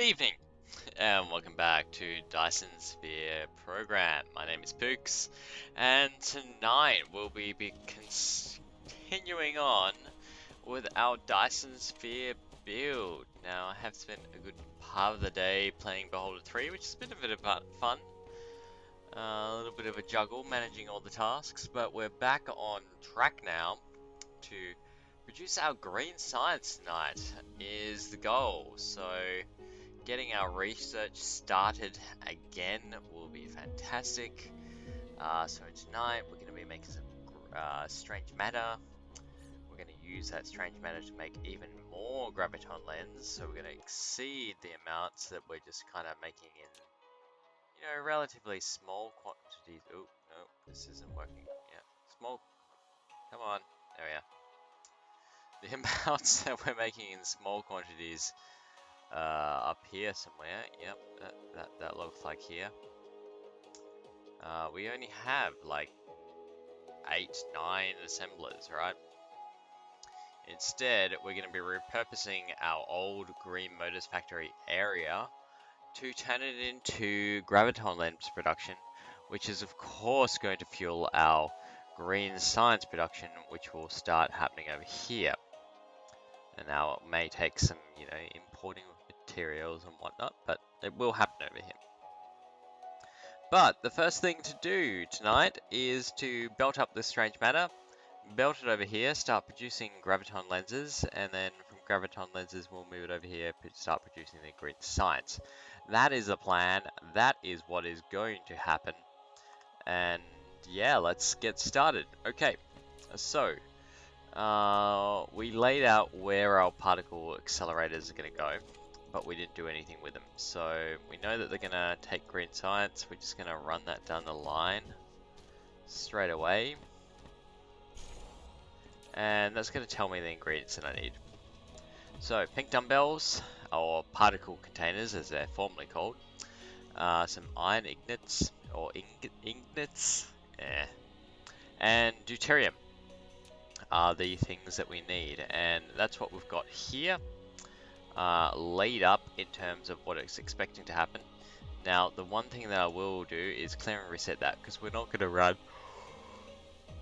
evening, and welcome back to Dyson Sphere Program. My name is Pooks, and tonight we'll be continuing on with our Dyson Sphere build. Now, I have spent a good part of the day playing Beholder 3, which has been a bit of fun. A little bit of a juggle, managing all the tasks, but we're back on track now to produce our green science tonight is the goal. So getting our research started again will be fantastic. So tonight we're going to be making some strange matter. We're going to use that strange matter to make even more graviton lens. So we're going to exceed the amounts that we're just kind of making in, relatively small quantities. Oh, no, this isn't working. Yeah, small. Come on. There we are. The amounts that we're making in small quantities up here somewhere. Yep, that looks like here. We only have like 8, 9 assemblers, right? Instead, we're going to be repurposing our old Green Motors Factory area to turn it into graviton lens production, which is of course going to fuel our green science production, which will start happening over here. And now it may take some, importing of materials and whatnot, but it will happen over here. But the first thing to do tonight is to belt up this strange matter, belt it over here, start producing graviton lenses, and then from graviton lenses we'll move it over here to start producing the green science. That is the plan. That is what is going to happen. And yeah, let's get started. Okay, so we laid out where our particle accelerators are going to go, but we didn't do anything with them. So we know that they're going to take green science. We're just going to run that down the line straight away. And that's going to tell me the ingredients that I need. So pink dumbbells, or particle containers as they're formerly called. Some iron ingots, or ingots, and deuterium are the things that we need, and that's what we've got here laid up in terms of what it's expecting to happen. Now, the one thing that I will do is clear and reset that, because we're not going to run.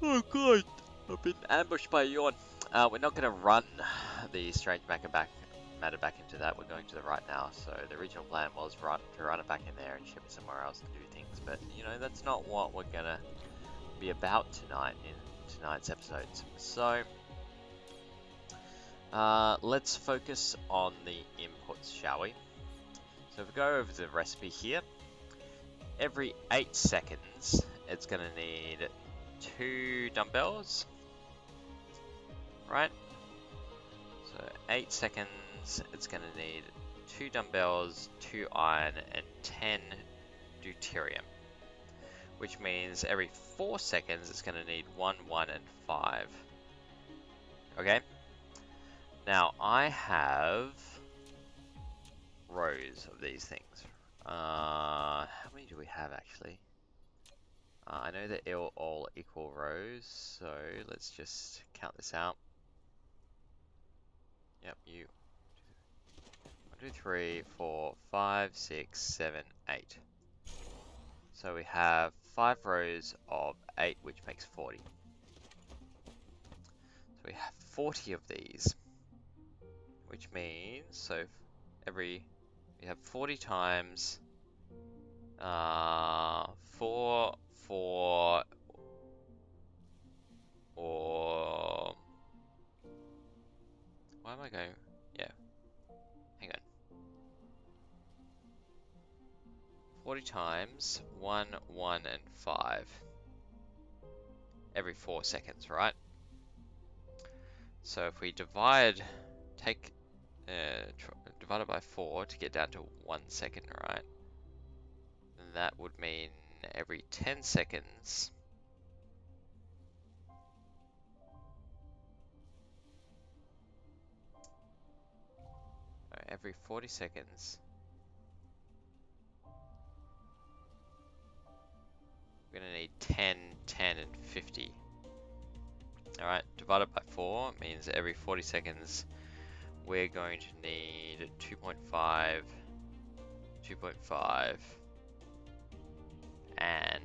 Oh god, I've been ambushed by a yawn. We're not going to run the strange matter back into that. We're going to the right now. So the original plan was to run it back in there and ship it somewhere else and do things, but that's not what we're going to be about tonight in tonight's episodes. So let's focus on the inputs, shall we? So if we go over the recipe here, every 8 seconds it's going to need 2 dumbbells, right? So 8 seconds it's going to need 2 dumbbells, 2 iron, and 10 deuterium. Which means every 4 seconds it's going to need 1, 1, and 5. Okay? Now, I have rows of these things. How many do we have, actually? I know that they're all equal rows, so let's just count this out. Yep, 1, 2, 3, 4, 5, 6, 7, 8. So we have 5 rows of 8, which makes 40. So we have 40 of these, which means, so we have 40 times 4, 4, or, why am I going, yeah, hang on. 40 times 1, 1, and 5 every 4 seconds, right? So if we divide it by 4 to get down to 1 second, right? Then that would mean every 10 seconds every 40 seconds we're going to need 10, 10, and 50. Alright, divided by 4 means every 40 seconds we're going to need 2.5, 2.5. And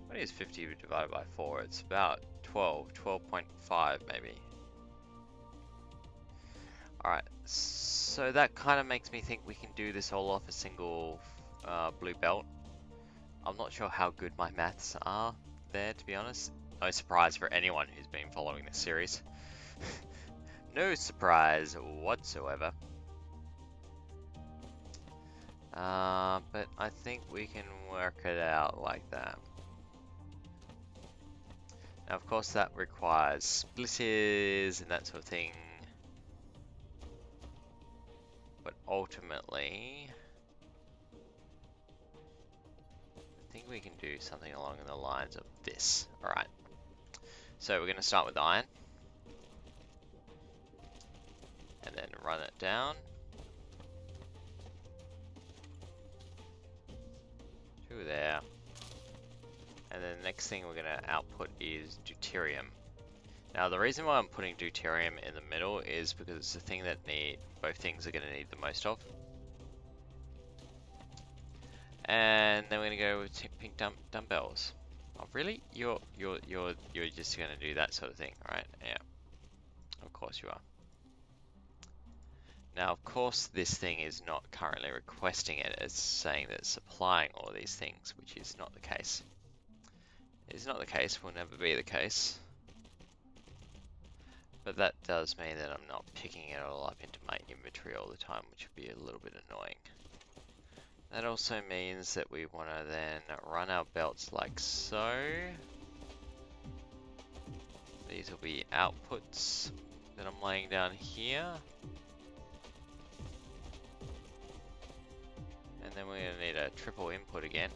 what is 50 divided by 4? It's about 12.5 maybe. Alright, so that kind of makes me think we can do this all off a single blue belt. I'm not sure how good my maths are there, to be honest. No surprise for anyone who's been following this series. No surprise whatsoever. But I think we can work it out like that. Now, of course, that requires splitters and that sort of thing. But ultimately, I think we can do something along the lines of this. Alright. So we're going to start with iron. And then run it down. To there. And then the next thing we're going to output is deuterium. Now the reason why I'm putting deuterium in the middle is because it's the thing that both things are going to need the most of. And then we're going to go with pink dumbbells. Oh really? You're just going to do that sort of thing, right? Yeah. Of course you are. Now of course this thing is not currently requesting it, it's saying that it's supplying all these things, which is not the case. It is not the case, will never be the case. But that does mean that I'm not picking it all up into my inventory all the time, which would be a little bit annoying. That also means that we want to then run our belts like so. These will be outputs that I'm laying down here. And then we're going to need a triple input again.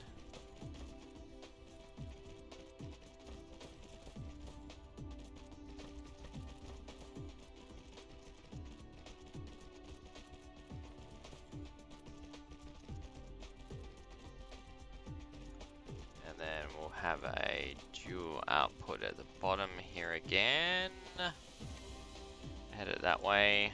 And then we'll have a dual output at the bottom here again. Head it that way.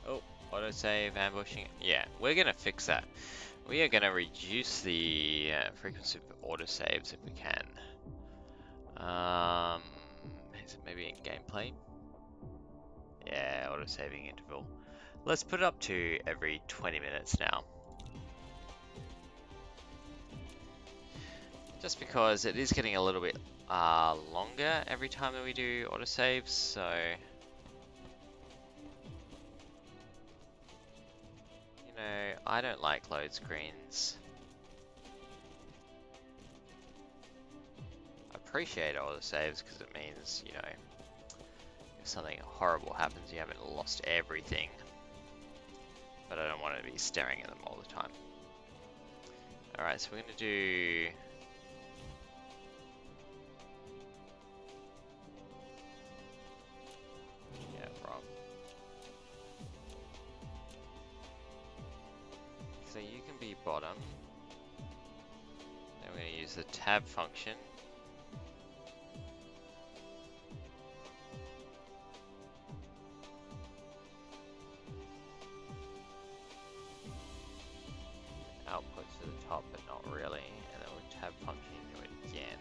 Oh, autosave, ambushing. Yeah, we're gonna fix that. We are gonna reduce the frequency of autosaves if we can. Is it maybe in gameplay? Yeah, autosaving interval. Let's put it up to every 20 minutes now. Just because it is getting a little bit longer every time that we do autosaves, so... You know, I don't like load screens. I appreciate autosaves because it means, you know, if something horrible happens, you haven't lost everything. But I don't want to be staring at them all the time. Alright, so we're going to do... Yeah, Rob. So you can be bottom. Then we're going to use the tab function. Output to the top, but not really. And then we'll tab function into it again.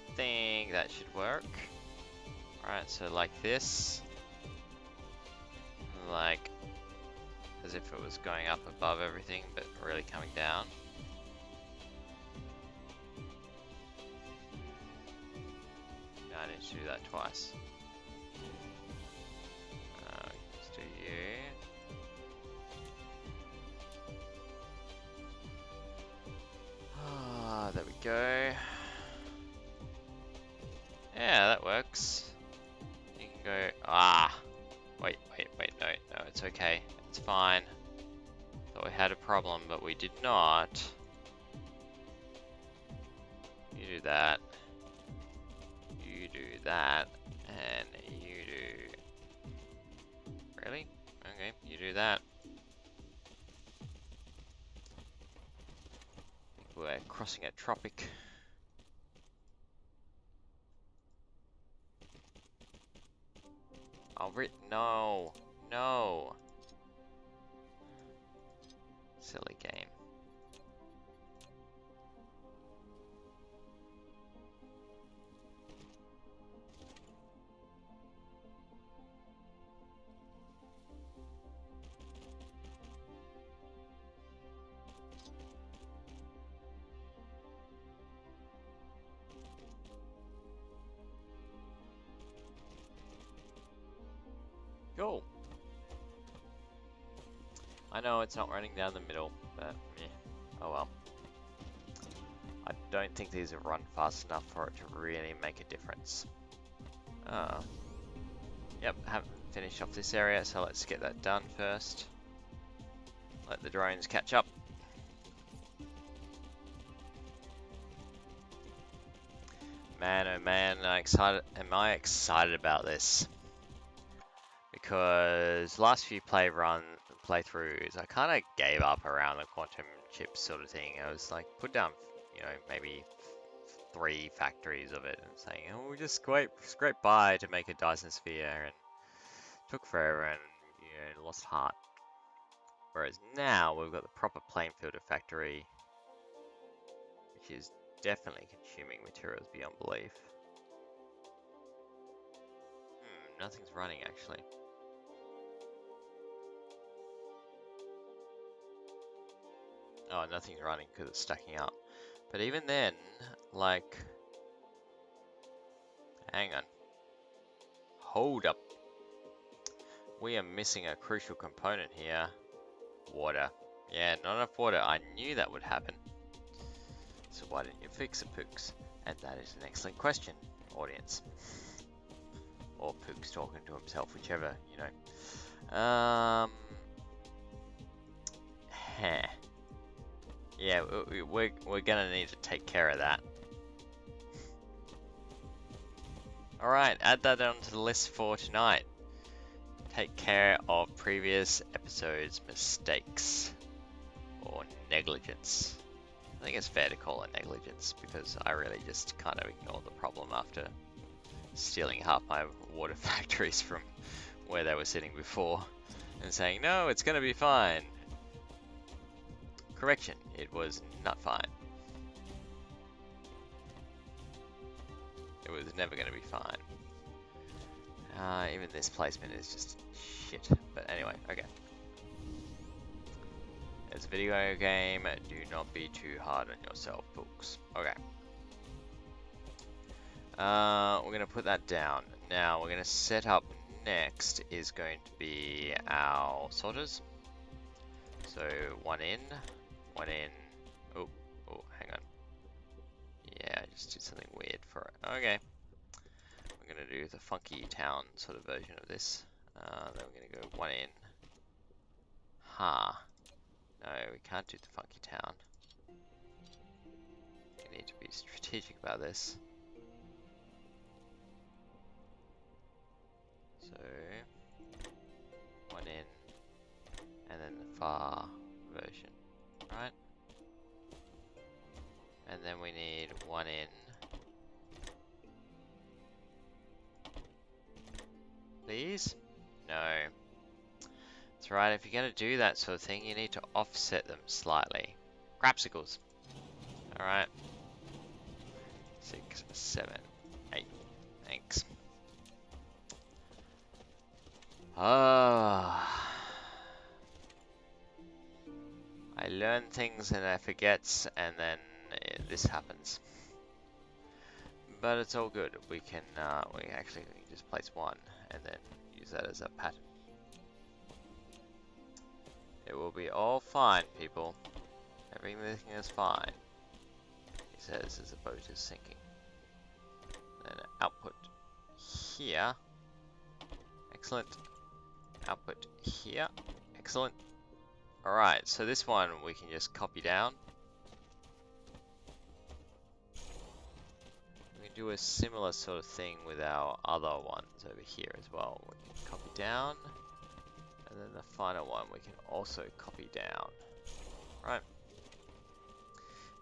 I think that should work. Alright, so like this. Like as if it was going up above everything, but really coming down. No, I need to do that twice. Let's do you. Ah, there we go. Yeah, that works. You can go, wait, no, it's okay. It's fine. Thought we had a problem, but we did not. You do that. You do that. And you do... Really? Okay, you do that. We're crossing a tropic. No. No. Silly game. Go. I know it's not running down the middle, but yeah. Oh well. I don't think these have run fast enough for it to really make a difference. Yep, haven't finished off this area, so let's get that done first. Let the drones catch up. Man, oh man, am I excited about this? Because last few playthroughs, I kind of gave up around the quantum chip sort of thing. I was like, put down, you know, maybe 3 factories of it, and saying, oh, we'll just scrape by to make a Dyson Sphere, and took forever, and you know, lost heart. Whereas now we've got the proper Plainfield factory, which is definitely consuming materials beyond belief. Nothing's running actually. Oh, nothing's running because it's stacking up. But even then, like, hang on. Hold up. We are missing a crucial component here. Water. Yeah, not enough water. I knew that would happen. So why didn't you fix it, Pooks? And that is an excellent question, audience. Or Pooks talking to himself, whichever, you know. Yeah, we're gonna need to take care of that. Alright, add that onto the list for tonight. Take care of previous episodes' mistakes. Or negligence. I think it's fair to call it negligence, because I really just kind of ignored the problem after stealing half my water factories from where they were sitting before, and saying, no, it's gonna be fine. Correction, it was not fine. It was never going to be fine. Even this placement is just shit. But anyway, okay. It's a video game. Do not be too hard on yourself, folks. Okay. We're going to put that down. Now, we're going to set up next is going to be our sorters. So, one in. Oh, hang on. Yeah, I just did something weird for it. Okay. We're going to do the funky town sort of version of this. Then we're going to go one in. No, we can't do the funky town. We need to be strategic about this. So, one in, and then the far version, right? And then we need one in. Please? No. That's right, if you're going to do that sort of thing, you need to offset them slightly. Crapsicles. Alright. 6, 7, 8. Thanks. I learn things and I forget, and then this happens. But it's all good. We can just place one and then use that as a pattern. It will be all fine, people. Everything is fine. He says as the boat is sinking. Then output here. Excellent. Output here. Excellent. Alright, so this one we can just copy down. We can do a similar sort of thing with our other ones over here as well. We can copy down. And then the final one we can also copy down. Right.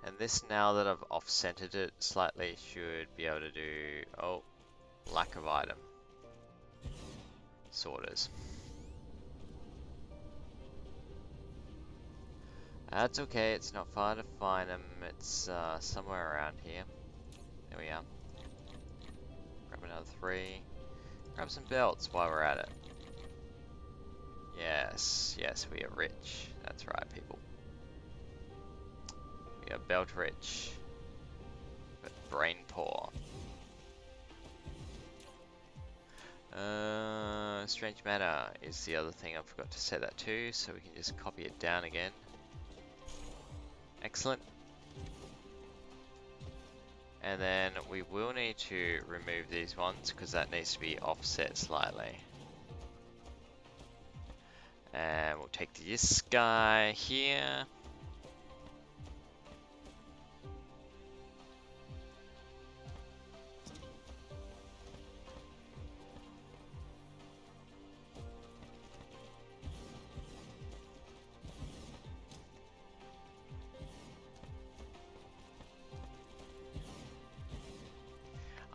And this, now that I've off-centered it slightly, should be able to do... Oh, lack of item. sorters. That's okay, it's not far to find them. It's somewhere around here. There we are. Grab another 3. Grab some belts while we're at it. Yes, yes, we are rich. That's right, people. We are belt rich, but brain poor. Strange matter is the other thing I forgot to set that to, so we can just copy it down again. Excellent. And then we will need to remove these ones because that needs to be offset slightly. And we'll take this guy here.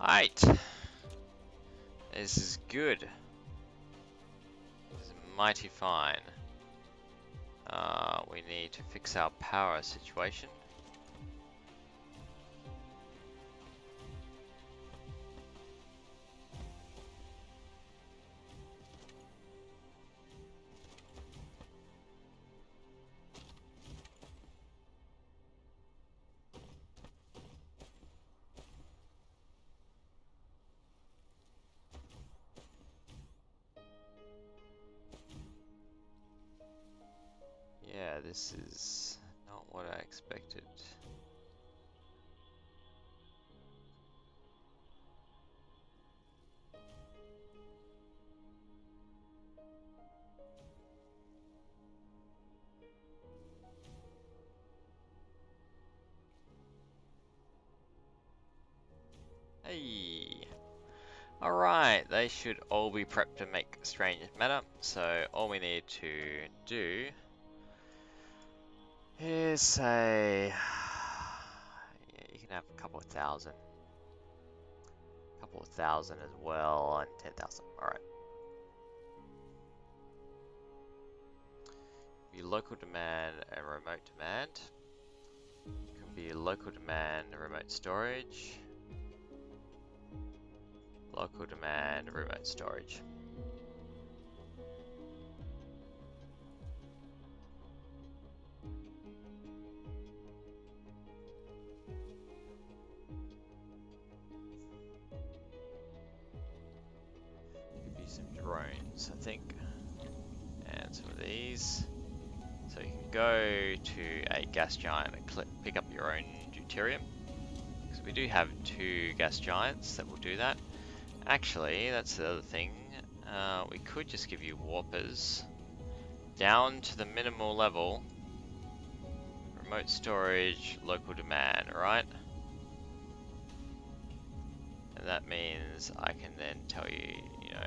Alright. This is good. This is mighty fine. We need to fix our power situation. Yeah, this is not what I expected. Hey! Alright, they should all be prepped to make strange matter, so all we need to do is say, yeah, you can have a couple of thousand as well, and 10,000. Alright. Be local demand and remote demand. It can be local demand and remote storage. Local demand and remote storage. Some drones, I think, and some of these. So you can go to a gas giant and pick up your own deuterium, because we do have 2 gas giants that will do that. Actually, that's the other thing. We could just give you warpers down to the minimal level. Remote storage, local demand, right? And that means I can then tell you, you know,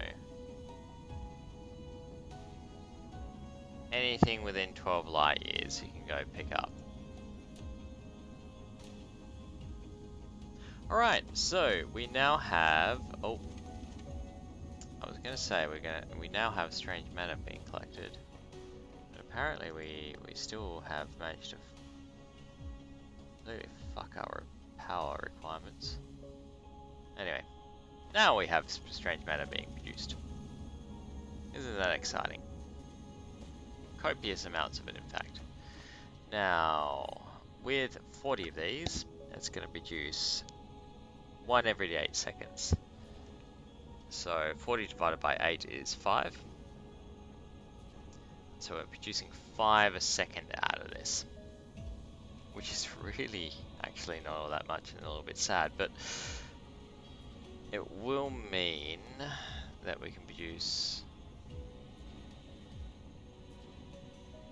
anything within 12 light years you can go pick up. Alright, so we now have, oh, I was gonna say we now have strange matter being collected. But apparently we still have managed to really fuck our power requirements. Anyway, now we have strange matter being produced. Isn't that exciting? Copious amounts of it, in fact. Now, with 40 of these, it's going to produce 1 every 8 seconds. So 40 divided by 8 is 5. So we're producing 5 a second out of this, which is really actually not all that much and a little bit sad, but it will mean that we can produce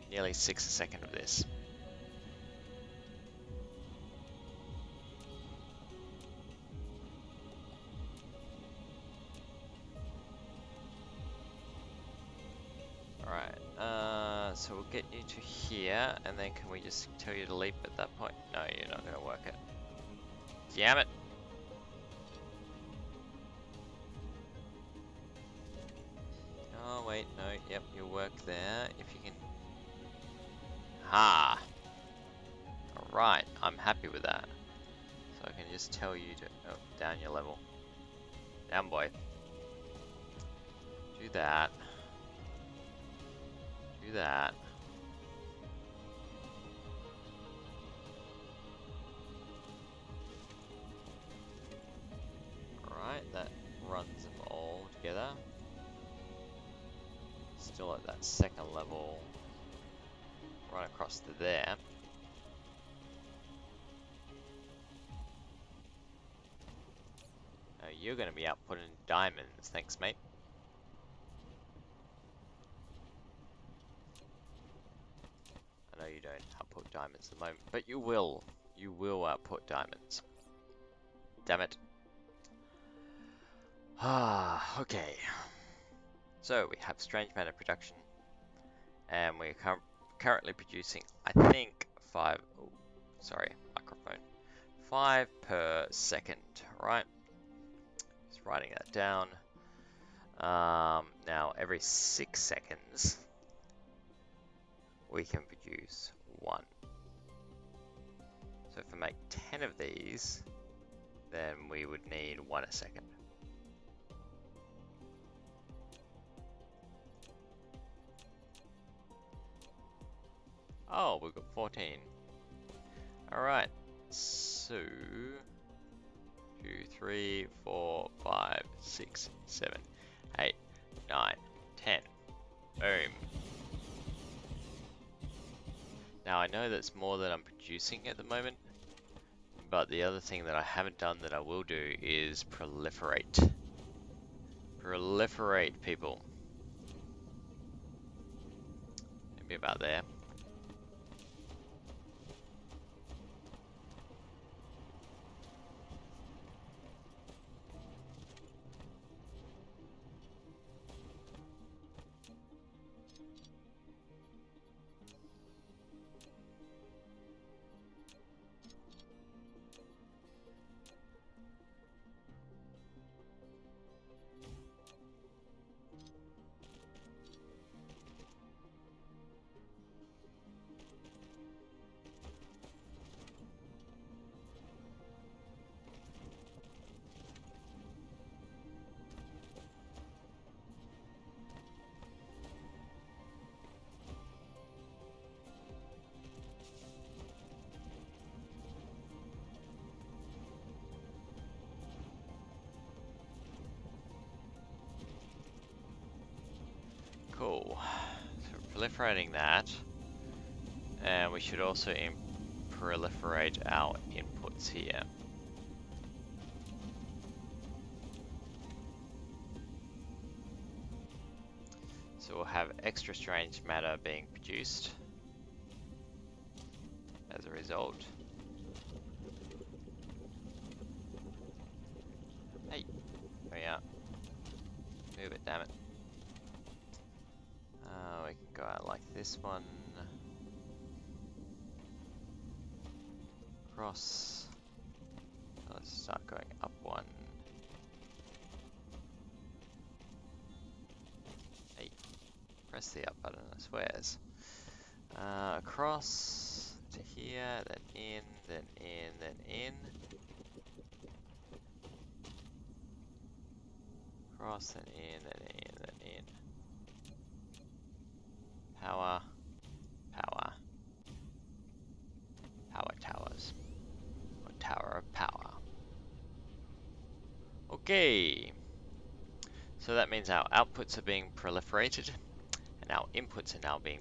nearly 6 a second of this. Alright, so we'll get you to here, and then can we just tell you to leap at that point? No, you're not going to work it. Damn it! wait, no, yep, you'll work there if you can. Ha! Alright, I'm happy with that. So I can just tell you to down your level. Down, boy. Do that. Do that. Alright, that runs them all together. Still at that second level. Right across to there. Now you're going to be outputting diamonds. Thanks, mate. I know you don't output diamonds at the moment, but you will. You will output diamonds. Damn it. Ah, okay. So we have strange matter production, and we're currently producing, I think, 5 per second, right? Just writing that down. Now every 6 seconds, we can produce 1. So if we make 10 of these, then we would need 1 a second. Oh, we've got 14. Alright, so 2, 3, 4, 5, 6, 7, 8, 9, 10. Boom. Now I know that's more than I'm producing at the moment, but the other thing that I haven't done that I will do is proliferate. Proliferate, people. Maybe about there. Cool. So proliferating that, and we should also proliferate our inputs here. So we'll have extra strange matter being produced as a result. Hey, there we are. Move it, damn it. We can go out like this one. Cross. Let's start going up one. Hey, press the up button, I swears. Across to here, then in, then in, then in. Cross, then in, then in, then in. Power, power, power towers, or tower of power. Okay, so that means our outputs are being proliferated, and our inputs are now being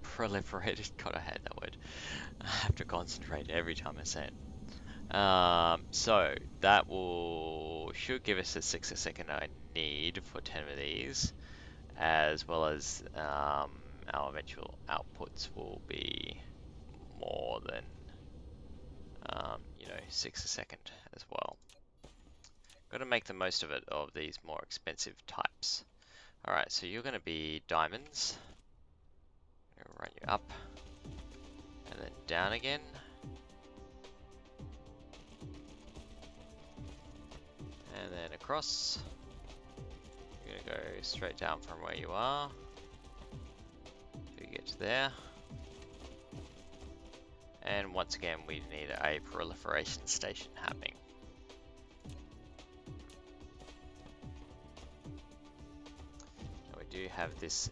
proliferated. God, I hate that word. I have to concentrate every time I say it. So that should give us the 6 a second I need for 10 of these. As well as our eventual outputs will be more than 6 a second as well. Got to make the most of it, of these more expensive types. Alright, so you're going to be diamonds. I'm going to run you up and then down again. And then across. You're gonna go straight down from where you are. To get to there. And once again, we need a proliferation station happening. And we do have this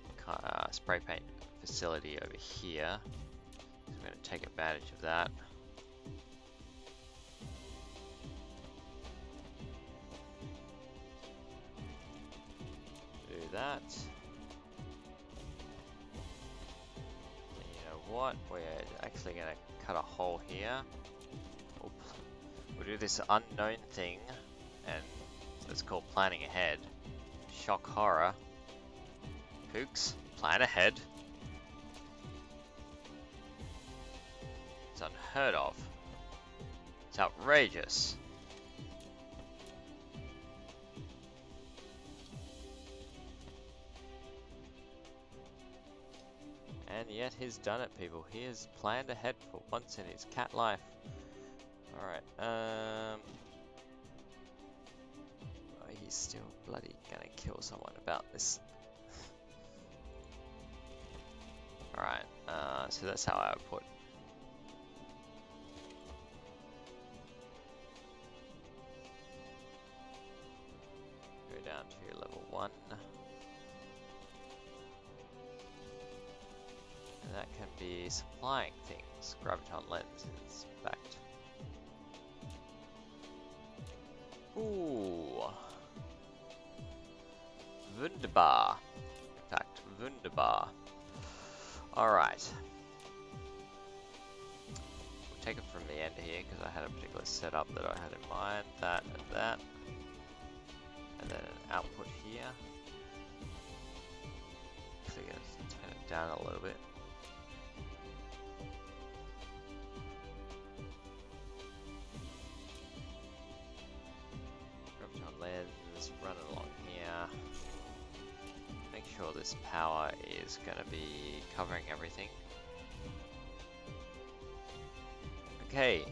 spray paint facility over here. So we're going to take advantage of that. Do that. And you know what? We're actually going to cut a hole here. Oops. We'll do this unknown thing, and it's called planning ahead. Shock horror. Pooks, plan ahead. It's unheard of. It's outrageous. And yet he's done it, people. He has planned ahead for once in his cat life. Alright, oh, he's still bloody gonna kill someone about this. Alright, so that's how I would put. Go down to level 1. And that can be supplying things. Graviton lenses, in fact. Ooh. Wunderbar. In fact, wunderbar. Alright. We'll take it from the end here because I had a particular setup that I had in mind. That and that. And then an output here. Actually, I'm going to turn it down a little bit. Graviton lens, run it along here. Make sure this power is going to be covering everything. Okay,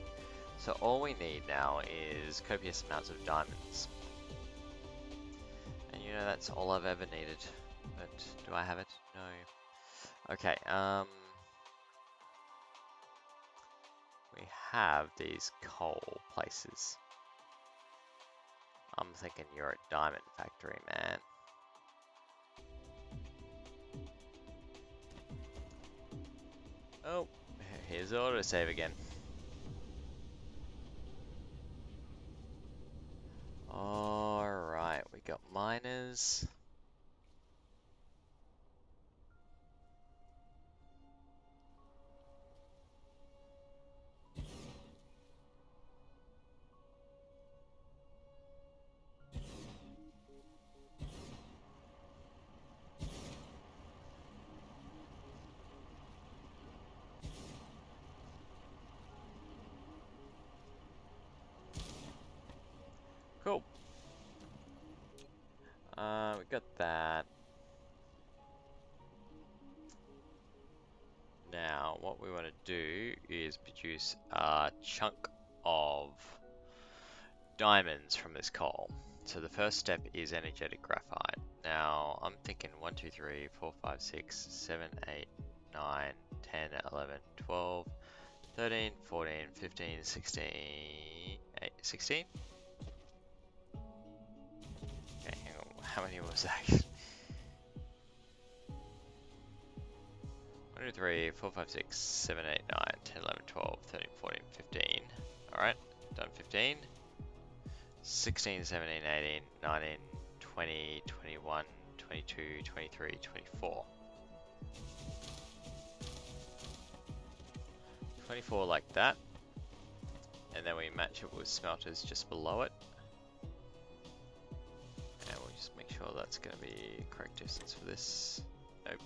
so all we need now is copious amounts of diamonds. And you know that's all I've ever needed. But do I have it? No. Okay, we have these coal places. I'm thinking you're a diamond factory, man. Oh, here's autosave again. Alright, we got miners. Cool. We got that. Now, what we want to do is produce a chunk of diamonds from this coal. So the first step is energetic graphite. Now, I'm thinking 1, 2, 3, 4, 5, 6, 7, 8, 9, 10, 11, 12, 13, 14, 15, 16, 16? Okay, hang on. How many was that? 1, 2, 3, 4, 5, 6, 7, 8, 9, 10, 11, 12, 13, 14, 15. Alright, done 15. 16, 17, 18, 19, 20, 21, 22, 23, 24. 24 like that. And then we match it with smelters just below it. And we'll just make sure that's going to be correct distance for this. Nope.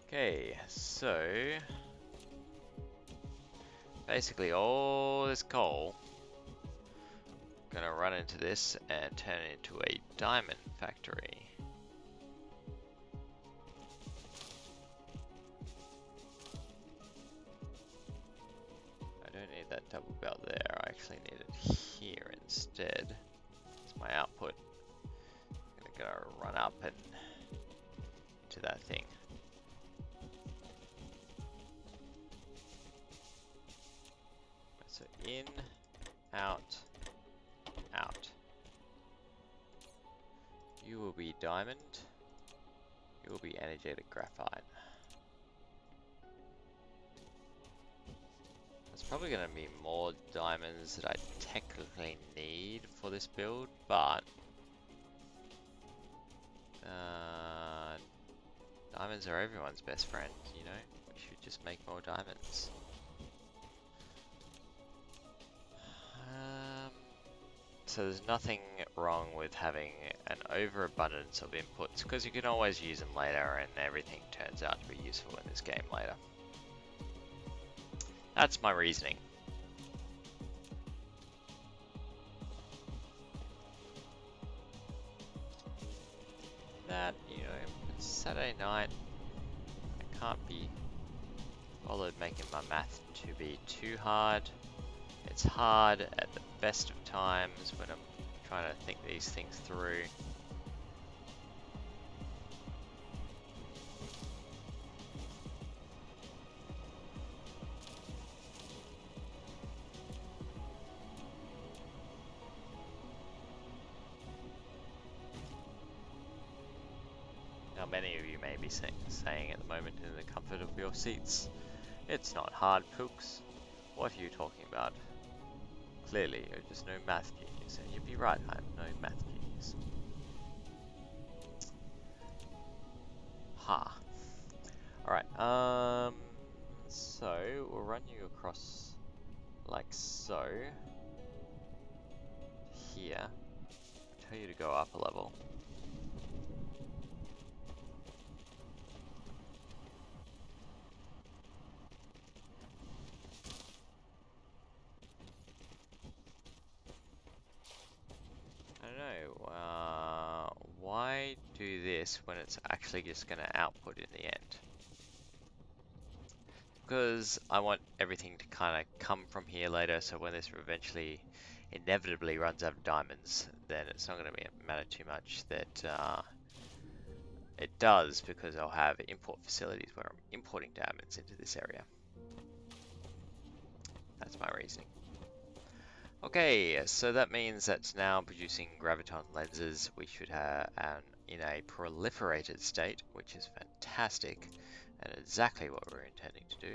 Okay, so basically all this coal gonna run into this and turn it into a diamond factory. I don't need that double belt there, I actually need it here instead. It's my output. I'm gonna go run up and to that thing. So in, out, out. You will be diamond. You will be energetic graphite. There's probably going to be more diamonds that I technically need for this build, but diamonds are everyone's best friend, you know? We should just make more diamonds. So there's nothing wrong with having an overabundance of inputs, because you can always use them later and everything turns out to be useful in this game later. That's my reasoning. That, you know, it's Saturday night. I can't be bothered making my math to be too hard. It's hard at the best of times when I'm trying to think these things through. Now many of you may be saying at the moment in the comfort of your seats, it's not hard, Pooks. What are you talking about? Clearly, you're just no math genius, and you'd be right, I'm no math genius. Ha. Alright, so we'll run you across like so. Here. I'll tell you to go up a level. I don't know, why do this when it's actually just going to output in the end? Because I want everything to kind of come from here later, so when this eventually inevitably runs out of diamonds, then it's not going to matter too much that it does, because I'll have import facilities where I'm importing diamonds into this area. That's my reasoning. Okay, so that means that's now producing graviton lenses. We should have in a proliferated state, which is fantastic and exactly what we're intending to do.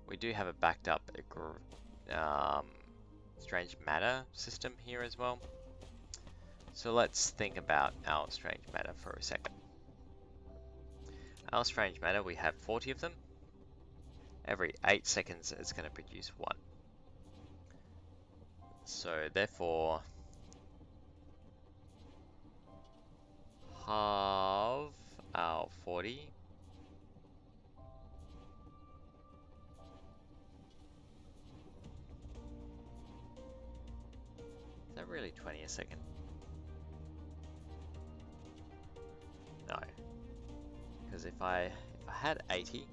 We do have a backed up strange matter system here as well. So let's think about our strange matter for a second. Our strange matter, we have 40 of them. Every 8 seconds it's going to produce 1. So therefore, half our 40 is that really 20 a second? No, because if I had 80, it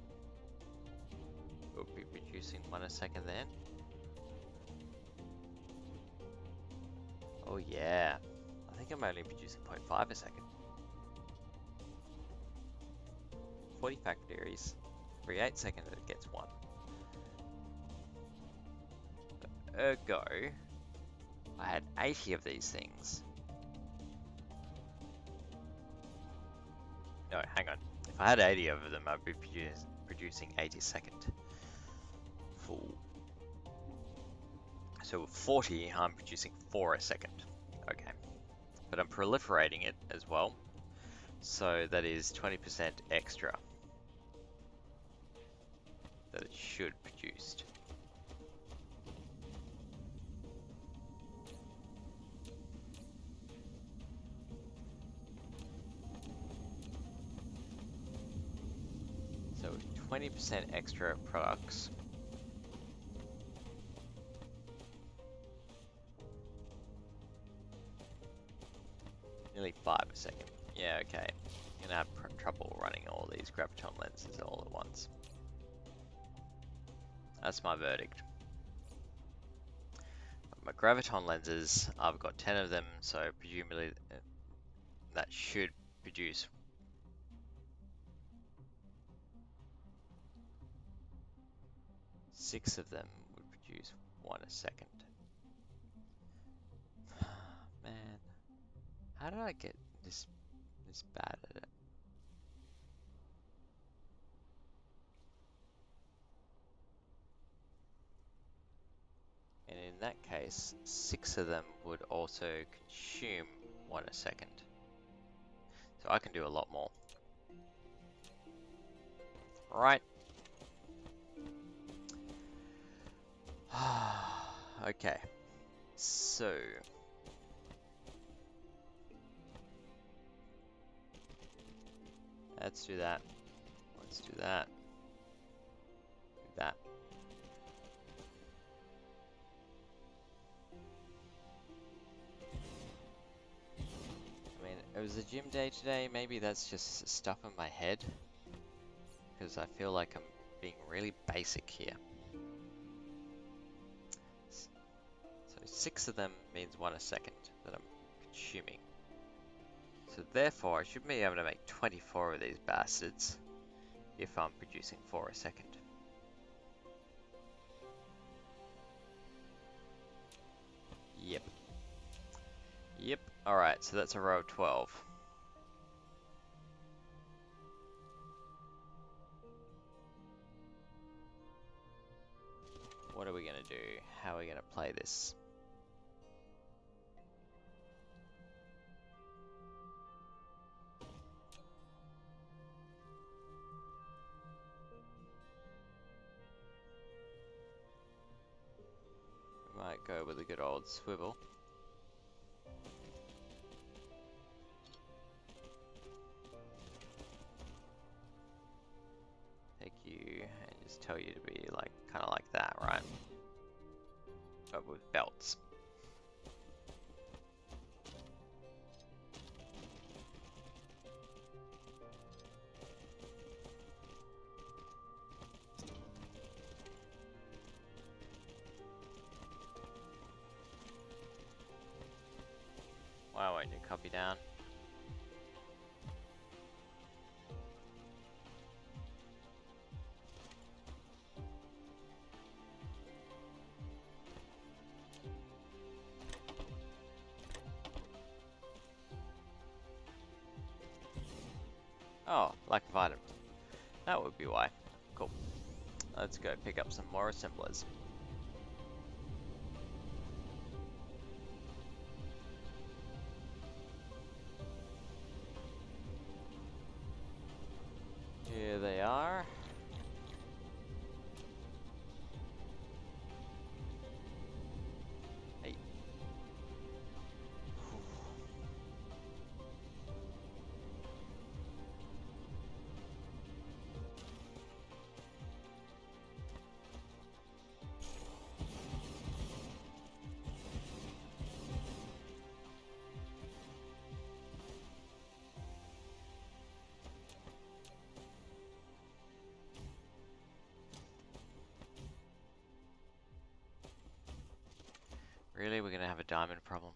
would be producing 1 a second then. Oh yeah, I think I'm only producing 0.5 a second. 40 factories, every 8 seconds it gets 1. Ergo, I had 80 of these things. No, hang on. If I had 80 of them, I'd be producing 80 a second. Full. So with 40, I'm producing 4 a second. Okay. But I'm proliferating it as well. So that is 20% extra that it should produce. So 20% extra products Nearly 5 a second. Yeah, okay. I'm gonna have trouble running all these graviton lenses all at once. That's my verdict. My graviton lenses, I've got 10 of them, so presumably that should produce 6 of them would produce 1 a second. Man, how did I get this bad at it? And in that case, 6 of them would also consume 1 a second. So I can do a lot more. Right. Okay. So let's do that. Let's do that. Do that. I mean, it was a gym day today. Maybe that's just stuff in my head. Because I feel like I'm being really basic here. So 6 of them means 1 a second that I'm consuming. So therefore, I should be able to make 24 of these bastards if I'm producing 4 a second. Yep. Yep. Alright, so that's a row of 12. What are we going to do? How are we going to play this? We might go with a good old swivel. Take you and just tell you to be like, kind of like that, right? But with belts. Why won't you copy down? Oh, lack of items. That would be why. Cool. Let's go pick up some more assemblers. Here they are. Hey. Really? We're gonna have a diamond problem?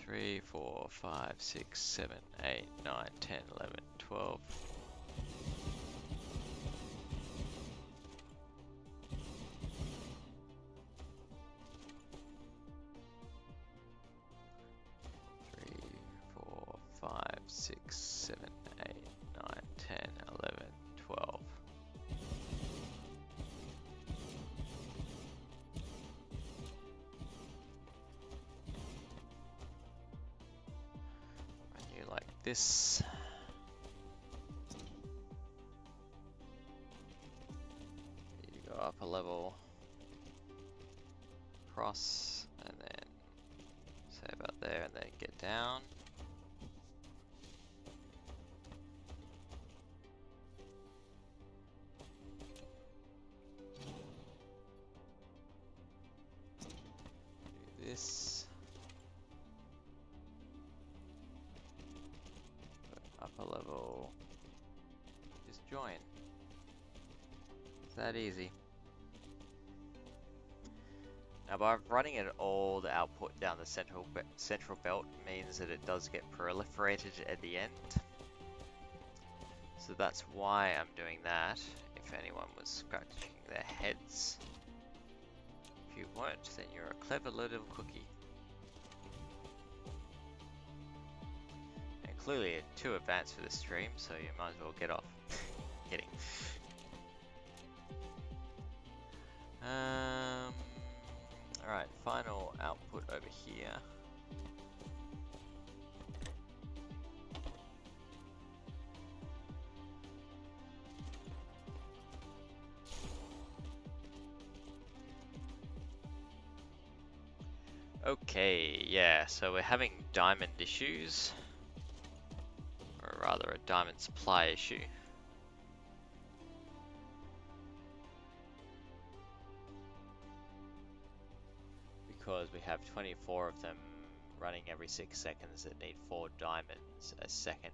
Three, 4, 5, 6, 7, 8, 9, 10, 11, 12. Three, 4, 5, 6, 7, 8, 9, 10, 11, 12. this. You go up a level, cross, and then say about there, and then get down. Do this. Upper level. Just join. It's that easy. Now, by running it all, the output down the central belt means that it does get proliferated at the end. So that's why I'm doing that, if anyone was scratching their heads. If you weren't, then you're a clever little cookie. And clearly it's too advanced for the stream, so you might as well get off. Kidding. Alright, final output over here. Okay, yeah, so we're having diamond issues, or rather a diamond supply issue. Because we have 24 of them running every 6 seconds that need 4 diamonds a second.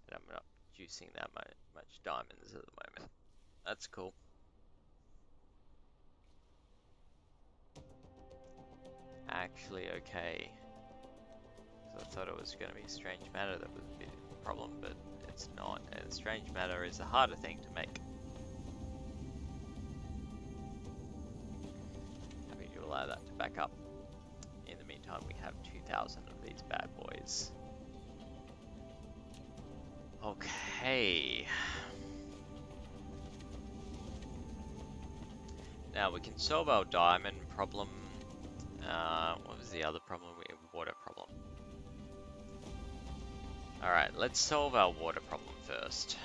And I'm not juicing that much diamonds at the moment. That's cool. Actually, okay. So I thought it was going to be strange matter that was a bit of a problem, but it's not. And strange matter is a harder thing to make. Happy to allow that to back up. In the meantime, we have 2,000 of these bad boys. Okay. Now we can solve our diamond problem. What was the other problem? We have water problem. Alright, let's solve our water problem first.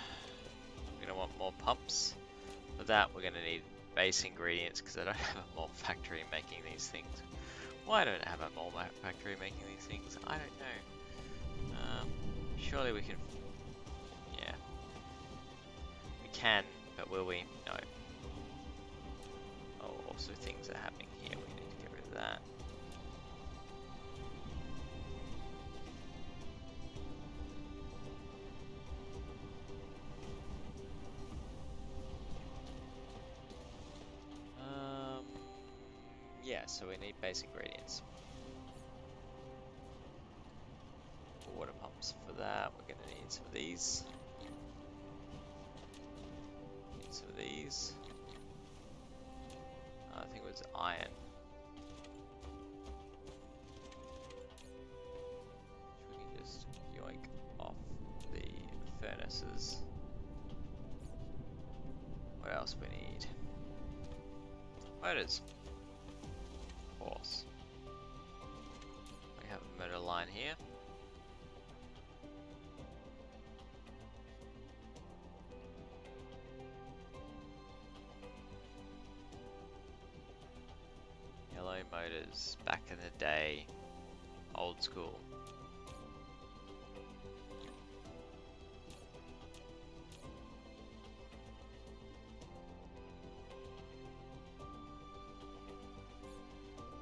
We're gonna want more pumps. For that, we're gonna need base ingredients because I don't have a mold factory making these things. Why don't I have a mold factory making these things? I don't know. Surely we can. Yeah. We can, but will we? No. Oh, also things are happening here. We need to get rid of that. Yeah, so we need base ingredients. Water pumps for that. We're gonna need some of these. Need some of these. I think it was iron. We can just yoink off the furnaces. What else we need? Motors. Of course. We have a motor line here. Yellow motors, back in the day, old school.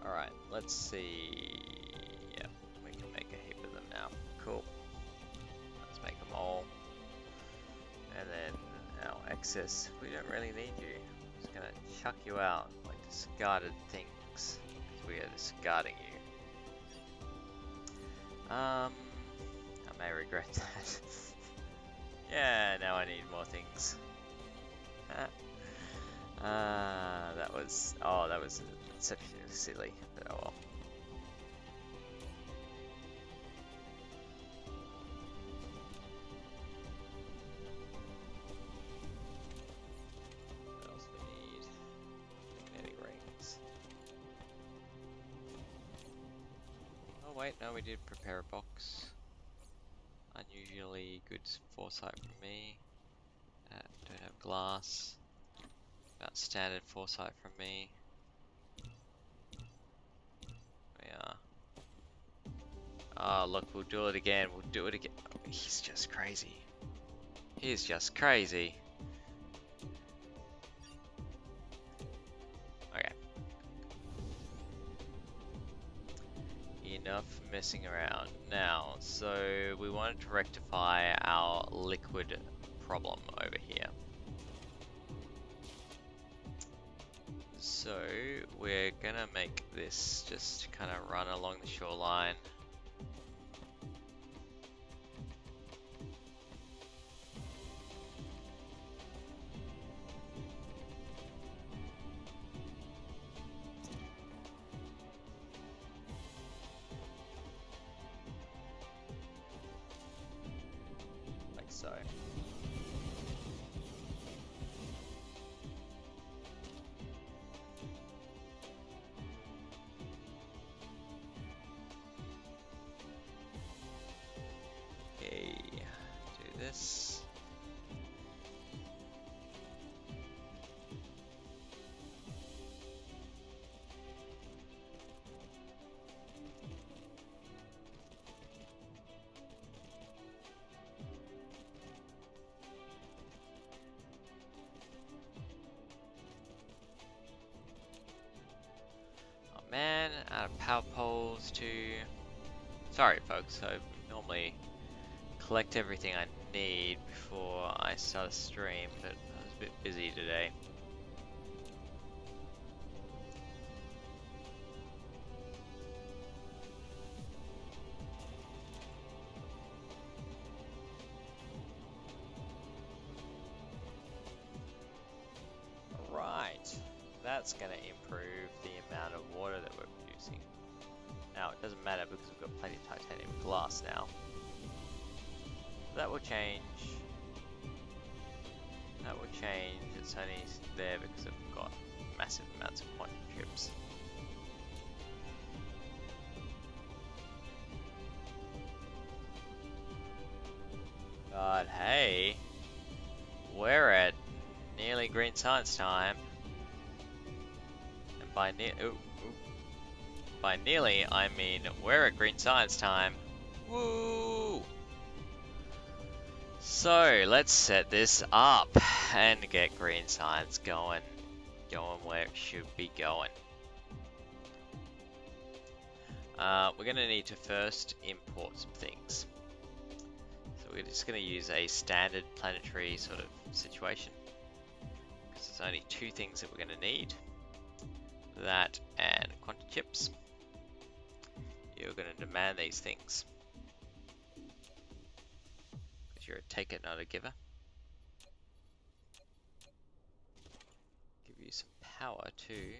Alright, let's see. Yeah, we can make a heap of them now. Cool. Let's make them all. And then our excess, we don't really need you. I'm just gonna chuck you out like discarded things. Because we are discarding you. I may regret that. Yeah, now I need more things. That was exceptionally silly, but oh well. What else we need? Magnetic rings. wait, no, we did prepare a box. Unusually good foresight from me. Don't have glass. About standard foresight from me. We are. Oh, look, we'll do it again. We'll do it again. Oh, he's just crazy. He's just crazy. Okay. Enough messing around. Now, so we wanted to rectify our liquid problem over here. So we're gonna make this just kind of run along the shoreline. Like so. Okay, do this. Oh man, out of power poles too. Sorry folks, I normally collect everything I need before I start a stream, but I was a bit busy today. Right, that's going to improve the amount of water that we're producing. Now it doesn't matter because we've got plenty of titanium glass now. That will change. That will change. It's only there because I've got massive amounts of quantum chips. But hey, we're at nearly green science time. And by nearly, I mean we're at green science time. Woo! So let's set this up and get green science going where it should be going. We're going to need to first import some things. So we're just going to use a standard planetary sort of situation, because there's only two things that we're going to need. That and quantum chips. You're going to demand these things. Because you're a taker, not a giver. Give you some power too.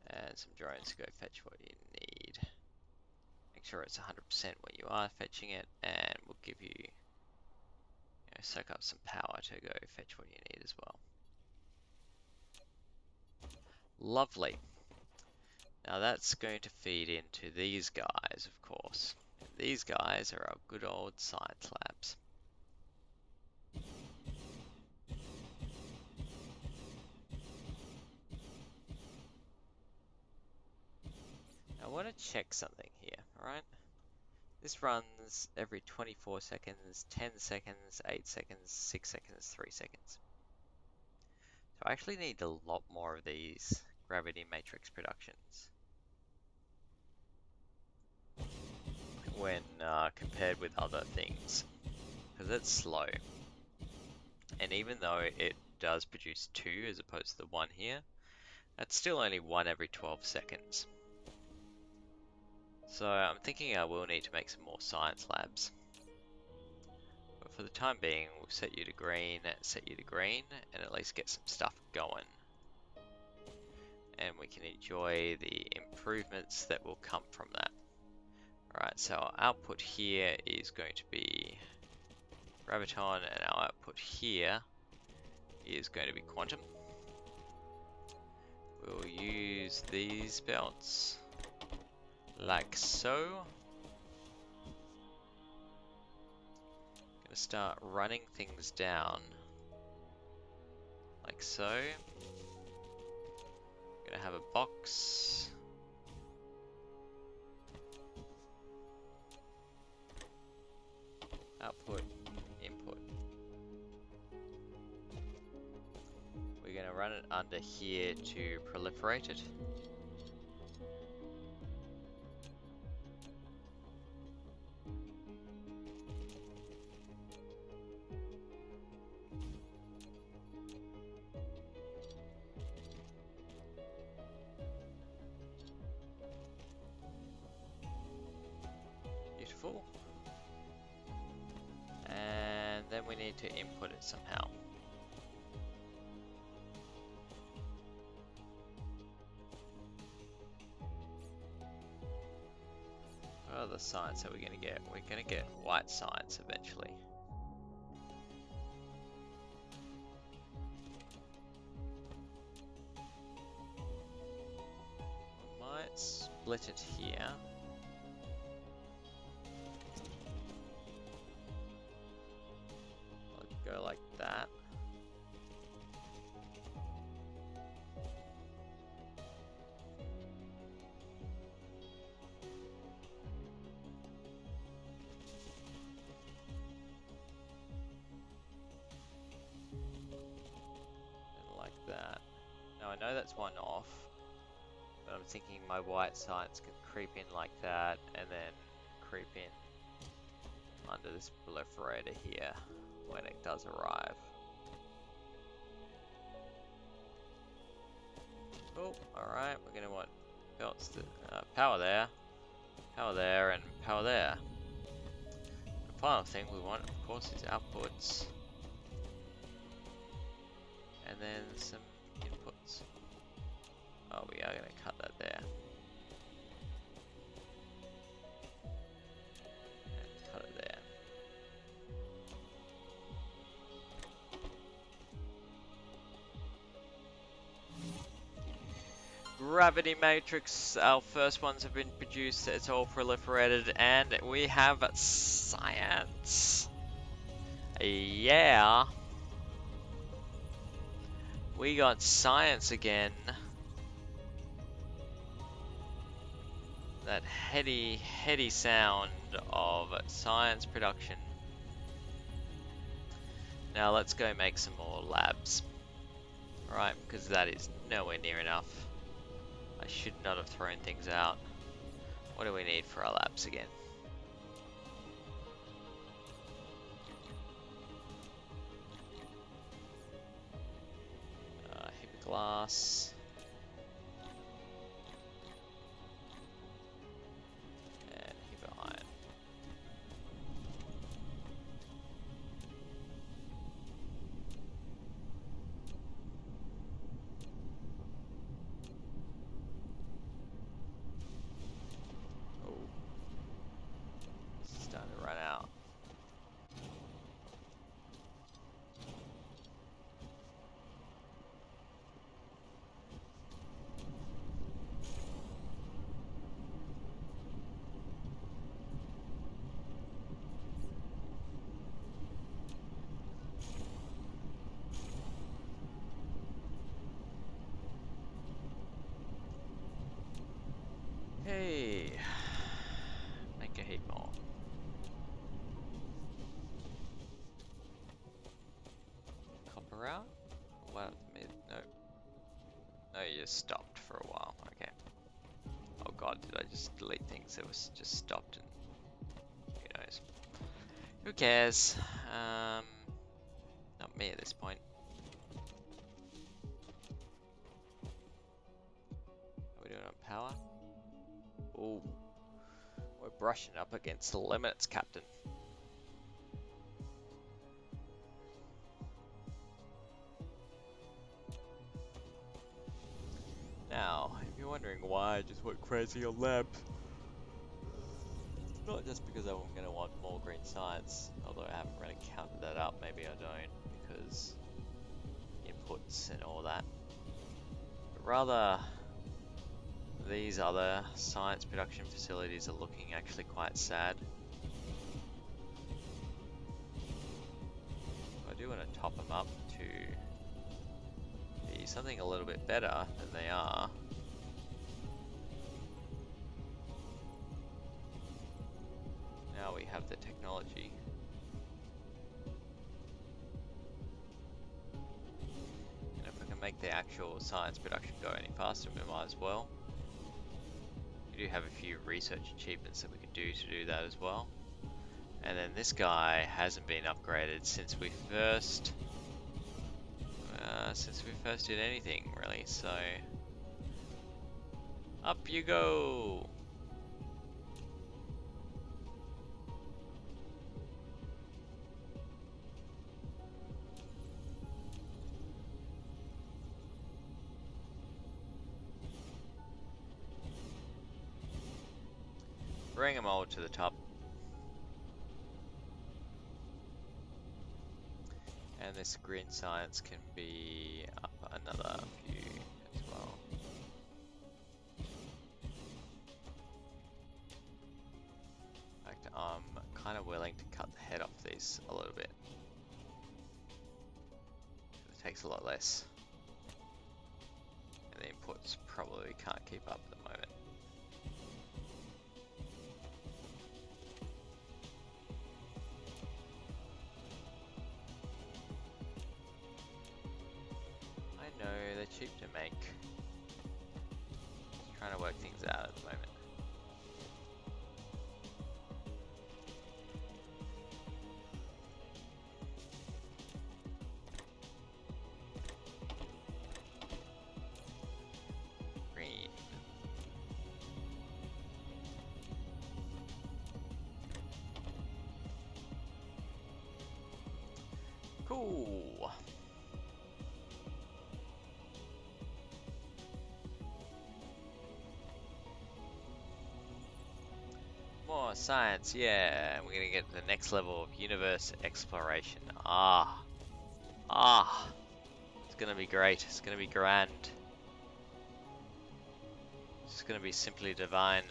And some drones to go fetch what you need. Make sure it's 100% when you are fetching it, and we'll give you, soak up some power to go fetch what you need as well. Lovely. Now that's going to feed into these guys, of course. And these guys are our good old science labs. I want to check something here, alright? This runs every 24 seconds, 10 seconds, 8 seconds, 6 seconds, 3 seconds. So I actually need a lot more of these gravity matrix productions when compared with other things, because it's slow. And even though it does produce 2 as opposed to the 1 here, that's still only 1 every 12 seconds. So I'm thinking I will need to make some more science labs. But for the time being, we'll set you to green, and at least get some stuff going. And we can enjoy the improvements that will come from that. Alright, so our output here is going to be graviton, and our output here is going to be quantum. We'll use these belts like so. Gonna start running things down like so. Gonna have a box. Output, input. We're gonna run it under here to proliferate it. Beautiful. And then we need to input it somehow. What other science are we gonna get? We're gonna get white science eventually. We might split it here. Go like that. And like that. Now I know that's one off, but I'm thinking my white science can creep in like that and then creep in under this proliferator here when it does arrive. Oh, alright, we're going to want belts to power there, and power there. The final thing we want, of course, is outputs, and then some inputs. Oh, we are going to cut that there. And cut it there. Gravity Matrix, our first ones have been produced, it's all proliferated, and we have science. Yeah. We got science again. That heady sound of science production. Now let's go make some more labs. Right, because that is nowhere near enough. I should not have thrown things out. What do we need for our labs again? Heap of glass. And heap of iron. Starting to run out. Hey, make a heap more. Copper out? What? No. No, you just stopped for a while. Okay. Oh god, did I just delete things? It was just stopped and who knows. Who cares? Not me at this point. Are we doing it on power? Ooh. We're brushing up against the limits, Captain. Now, if you're wondering why I just went crazy on labs, it's not just because I'm going to want more green science, although I haven't really counted that up, maybe I don't, because inputs and all that, but rather These other science production facilities are looking actually quite sad. I do want to top them up to be something a little bit better than they are. Now we have the technology. And if we can make the actual science production go any faster, we might as well. We do have a few research achievements that we could do to do that as well. And then this guy hasn't been upgraded since we first did anything really, so up you go. Bring them all to the top. And this green science can be up another few as well. In fact, I'm kind of willing to cut the head off these a little bit. It takes a lot less. And the inputs probably can't keep up at the moment. I know, they're cheap to make. Just trying to work things out at the moment. Green. Cool. More science, yeah. We're gonna get to the next level of universe exploration. It's gonna be great. It's gonna be grand. It's gonna be simply divine.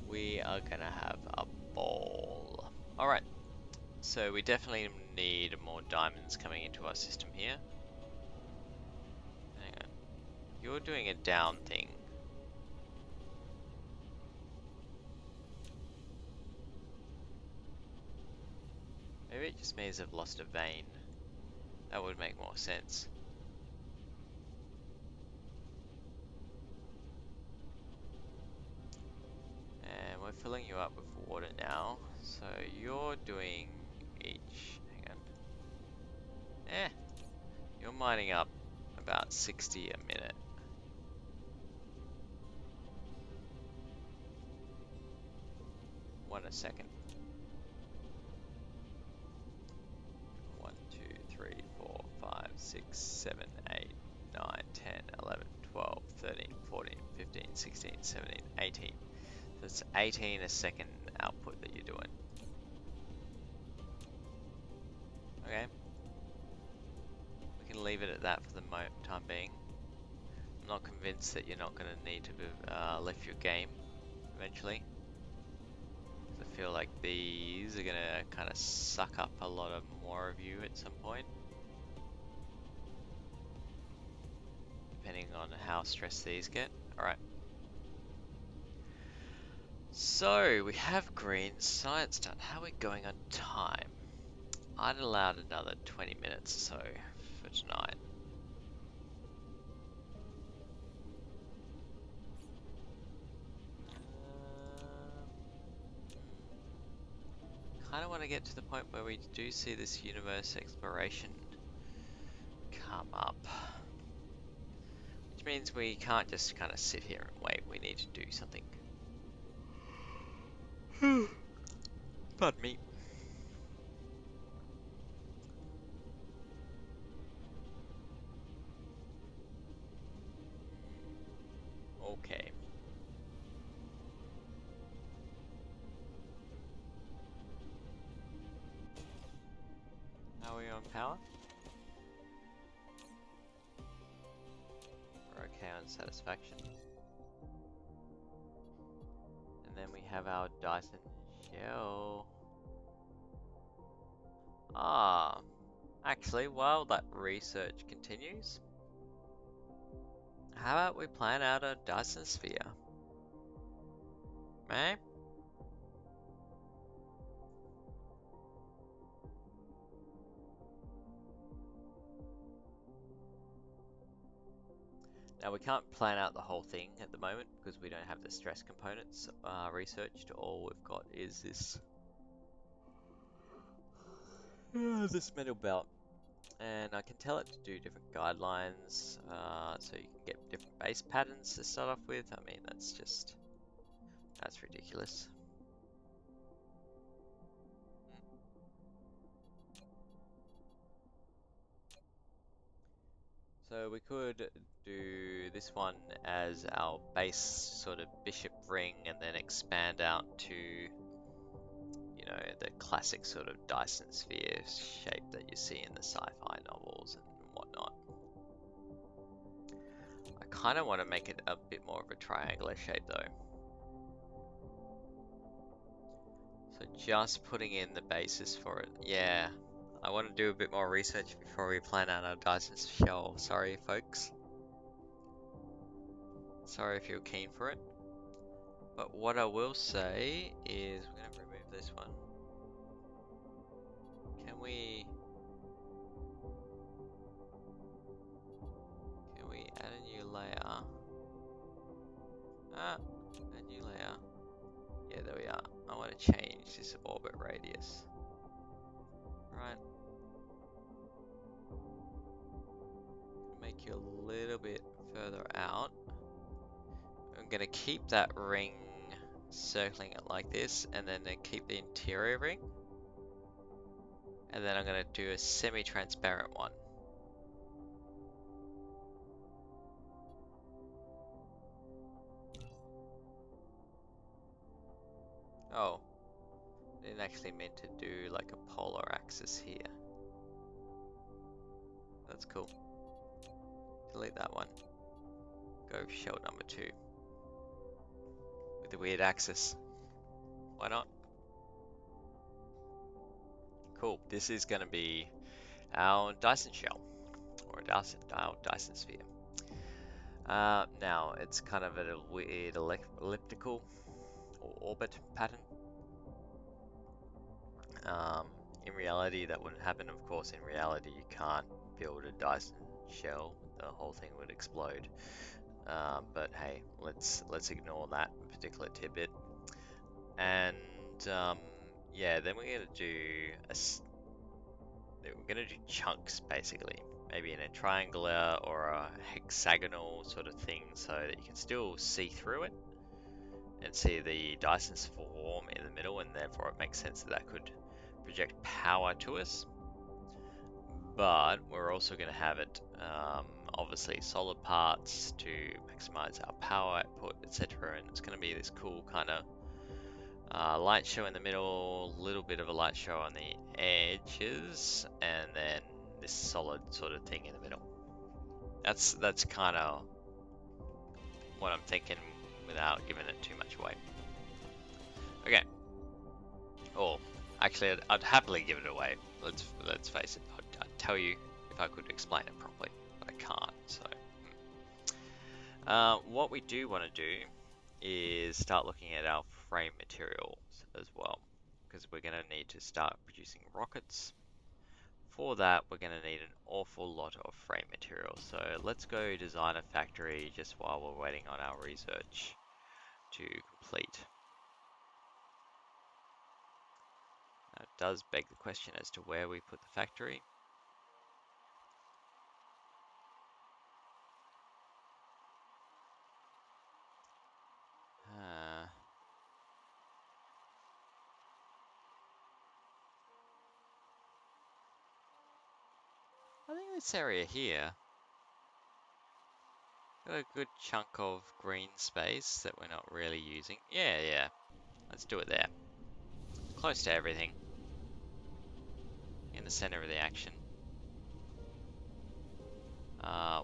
We are gonna have a ball. Alright, so we definitely need more diamonds coming into our system here. Hang on. You're doing a down thing. Maybe it just means I've lost a vein. That would make more sense. And we're filling you up with water now. So you're doing each, hang on. You're mining up about 60 a minute. One a second. 1, 2, 3, 4, 5, 6, 7, 8, 9, 10, 11, 12, 13, 14, 15, 16, 17, 18. So it's 18 a second output that you're doing. Okay. We can leave it at that for the time being. I'm not convinced that you're not going to need to lift your game eventually. I feel like these are going to kind of suck up a lot of more of you at some point. Depending on how stressed these get. Alright. So, we have green science done. How are we going on time? I'd allowed another 20 minutes or so for tonight. Kind of want to get to the point where we do see this universe exploration come up. Which means we can't just kind of sit here and wait. We need to do something. Pardon me. Okay. Are we on power? satisfaction. And then we have our Dyson shell. Ah, actually, while that research continues, how about we plan out a Dyson sphere? Eh? Now we can't plan out the whole thing at the moment because we don't have the stress components researched. All we've got is this metal belt, and I can tell it to do different guidelines, so you can get different base patterns to start off with. I mean, that's ridiculous. So we could do this one as our base sort of bishop ring and then expand out to, you know, the classic sort of Dyson sphere shape that you see in the sci-fi novels and whatnot. I kind of want to make it a bit more of a triangular shape though. So just putting in the basis for it. Yeah, I want to do a bit more research before we plan out our Dyson shell. Sorry, folks. Sorry if you're keen for it. But what I will say is we're going to remove this one. Can we add a new layer? Ah, a new layer. Yeah, there we are. I want to change this orbit radius. Right. Make you a little bit further out. I'm going to keep that ring circling it like this, and then keep the interior ring. And then I'm going to do a semi-transparent one. Oh, I didn't actually mean to do like a polar axis here. That's cool. Delete that one. Go shell number 2. With the weird axis. Why not? Cool. This is going to be our Dyson shell. Or our Dyson sphere. Now, it's kind of a weird elliptical or orbit pattern. In reality, that wouldn't happen. Of course, in reality, you can't build a Dyson shell. The whole thing would explode. But hey, let's ignore that particular tidbit. And yeah, then we're gonna do chunks basically, maybe in a triangular or a hexagonal sort of thing, so that you can still see through it and see the Dyson form in the middle, and therefore it makes sense that could project power to us. But we're also going to have it obviously solid parts to maximize our power output, etc. And it's going to be this cool kind of light show in the middle, little bit of a light show on the edges, and then this solid sort of thing in the middle. That's kind of what I'm thinking without giving it too much away. Okay. Or actually, I'd happily give it away. Let's face it. I'd tell you if I could explain it properly, but I can't. So, what we do want to do is start looking at our frame materials as well, because we're going to need to start producing rockets. For that, we're going to need an awful lot of frame material. So let's go design a factory just while we're waiting on our research to complete. Now, it does beg the question as to where we put the factory. I think this area here got a good chunk of green space that we're not really using. Yeah. Let's do it there. Close to everything. In the center of the action.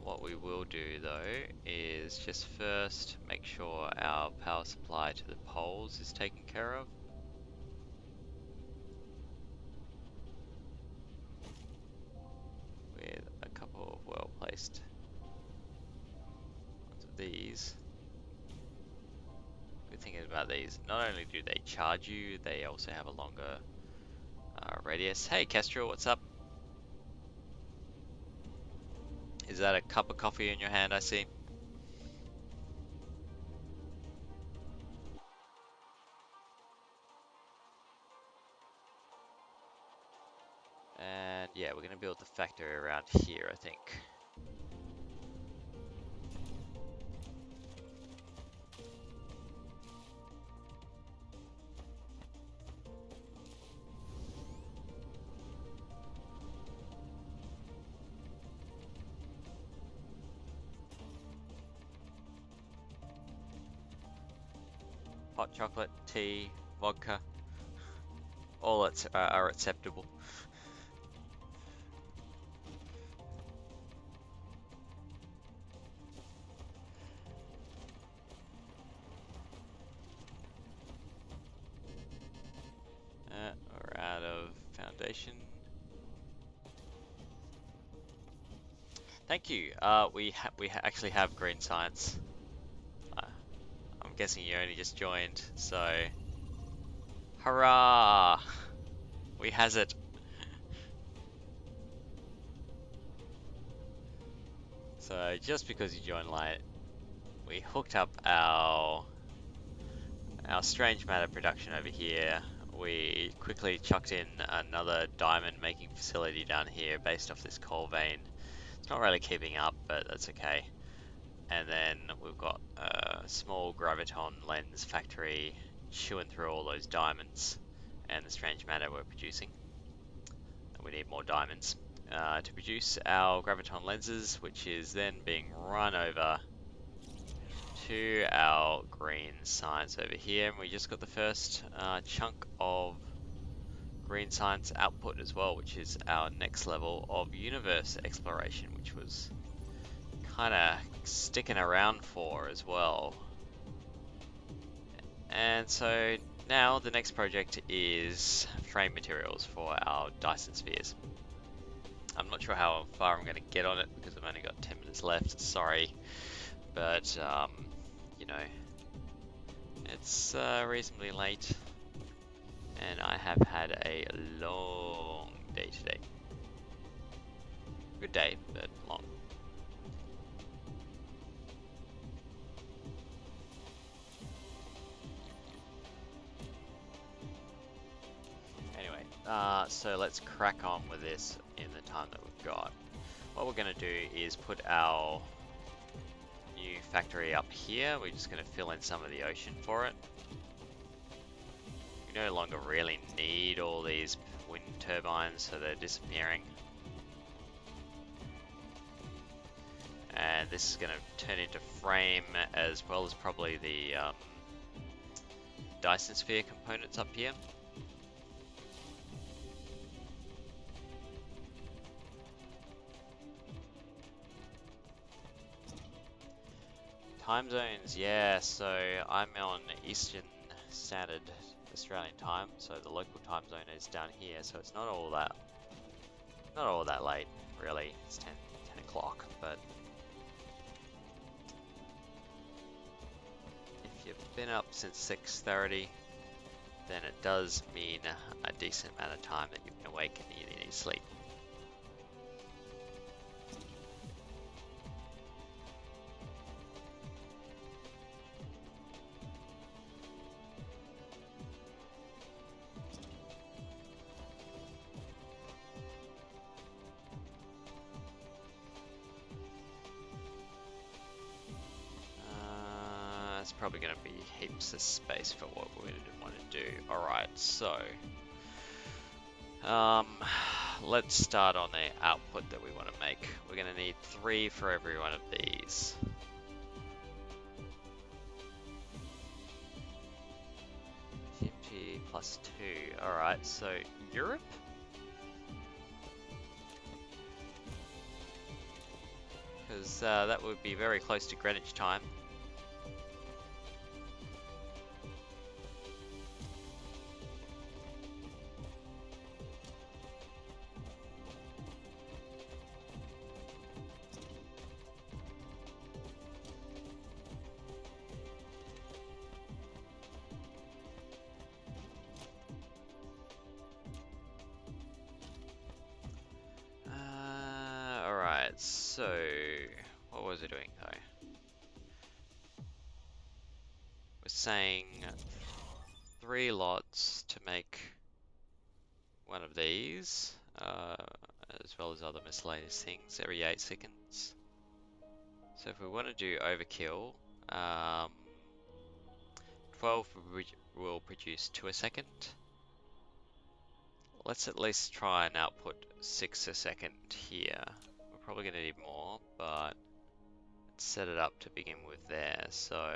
What we will do though is just first make sure our power supply to the poles is taken care of. With a couple of well placed ones of these. Good thing about these, not only do they charge you, they also have a longer radius. Hey Kestrel, what's up? Is that a cup of coffee in your hand, I see? And yeah, we're going to build the factory around here, I think. Hot chocolate, tea, vodka, all are acceptable. We're out of foundation. Thank you. We actually have green science. I'm guessing you only just joined, so hurrah! We has it. So just because you joined late, we hooked up our strange matter production over here. We quickly chucked in another diamond making facility down here based off this coal vein. It's not really keeping up, but that's okay. And then we've got a small graviton lens factory chewing through all those diamonds and the strange matter we're producing. We need more diamonds to produce our graviton lenses, which is then being run over to our green science over here, and we just got the first chunk of green science output as well, which is our next level of universe exploration, which was kind of sticking around for as well. And so now the next project is frame materials for our Dyson spheres. I'm not sure how far I'm going to get on it because I've only got 10 minutes left, sorry, but you know, it's reasonably late and I have had a long day today. Good day, but long. Anyway, so let's crack on with this in the time that we've got. What we're going to do is put our new factory up here. We're just going to fill in some of the ocean for it. We no longer really need all these wind turbines, so they're disappearing. And this is going to turn into frame as well as probably the Dyson sphere components up here. Time zones, yeah, so I'm on Eastern Standard Australian time, so the local time zone is down here, so it's not all that late, really. It's 10 o'clock, but if you've been up since 6:30, then it does mean a decent amount of time that you've been awake and you need sleep. It's probably going to be heaps of space for what we want to do. Alright, so let's start on the output that we want to make. We're going to need 3 for every one of these. TMT plus 2. Alright, so Europe? because that would be very close to Greenwich time. Alright, so what was it doing though? We're saying 3 lots to make one of these, as well as other miscellaneous things every 8 seconds. So if we want to do overkill, 12 will produce 2 a second. Let's at least try and output 6 a second here. We're probably going to need more, but let's set it up to begin with there. So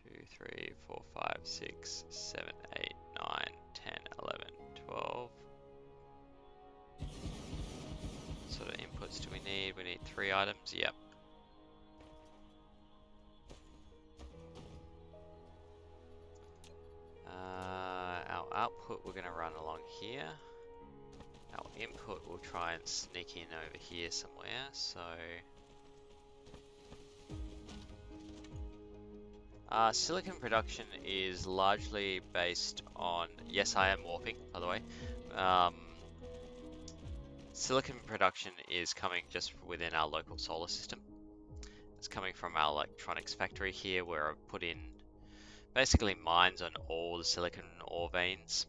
2, 3, 4, 5, 6, 7, 8, 9, 10, 11, 12. What sort of inputs do we need? We need 3 items. Yep. Our output we're going to run along here. Our input we'll try and sneak in over here somewhere. So silicon production is largely based on, yes, I am warping, by the way. Silicon production is coming just within our local solar system. It's coming from our electronics factory here, where I've put in basically mines on all the silicon ore veins.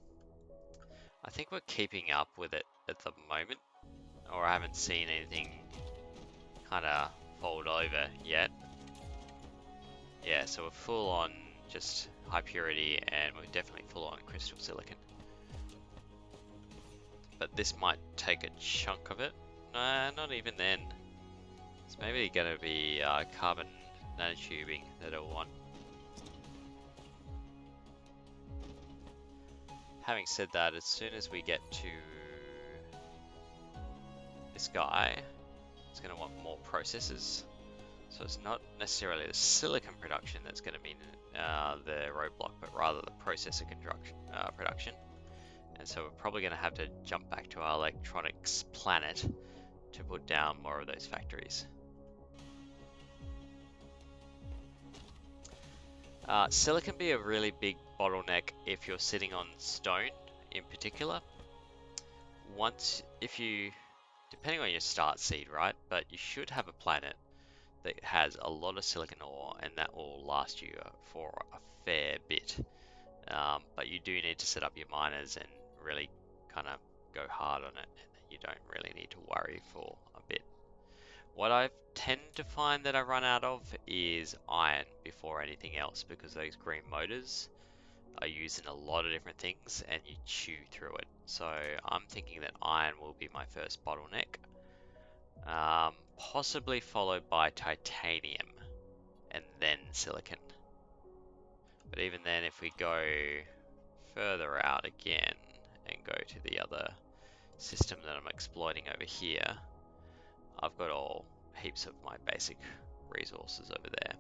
I think we're keeping up with it at the moment, or I haven't seen anything kind of fold over yet. Yeah, so we're full on just high purity, and we're definitely full on crystal silicon. But this might take a chunk of it. Nah, not even then. It's maybe going to be carbon nanotubing that I'll want. Having said that, as soon as we get to this guy, it's going to want more processes. So it's not necessarily the silicon production that's going to be the roadblock, but rather the processor production. And so we're probably going to have to jump back to our electronics planet to put down more of those factories. Silicon can be a really big bottleneck if you're sitting on stone in particular. Depending on your start seed, right? But you should have a planet that has a lot of silicon ore, and that will last you for a fair bit. But you do need to set up your miners and really kind of go hard on it, and you don't really need to worry for a bit. What I tend to find that I run out of is iron before anything else, because those green motors are used in a lot of different things and you chew through it. So I'm thinking that iron will be my first bottleneck, possibly followed by titanium and then silicon. But even then, if we go further out again and go to the other system that I'm exploiting over here, I've got all heaps of my basic resources over there.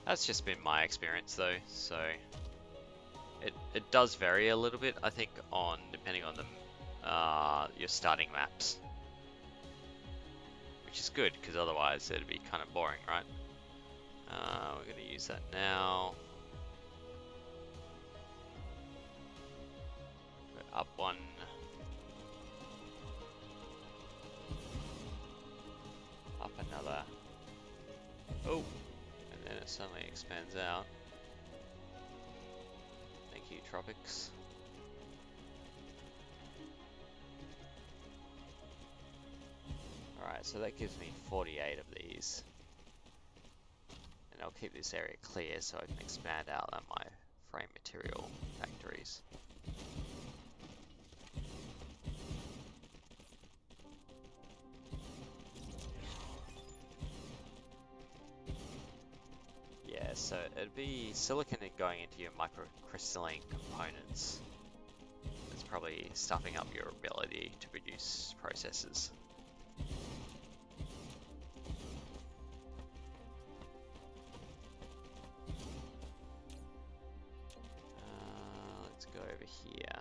That's just been my experience though, so it does vary a little bit, I think, depending on your starting maps, which is good because otherwise it'd be kind of boring, right? We're going to use that now. Go up one. Up another. Oh, and then it suddenly expands out. Thank you, Tropics. Alright, so that gives me 48 of these. And I'll keep this area clear so I can expand out on my frame material factories. Yeah, so it'd be silicon going into your microcrystalline components. probably stuffing up your ability to produce processes. Let's go over here.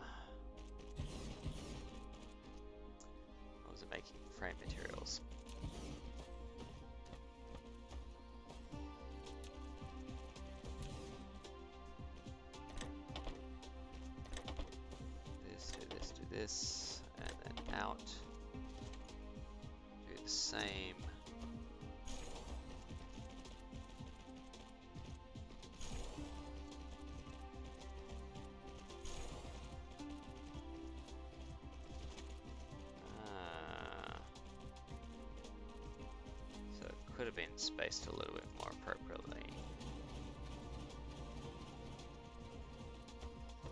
What was it making? Frame materials. This, and then out. Do the same. So it could have been spaced a little bit more appropriately.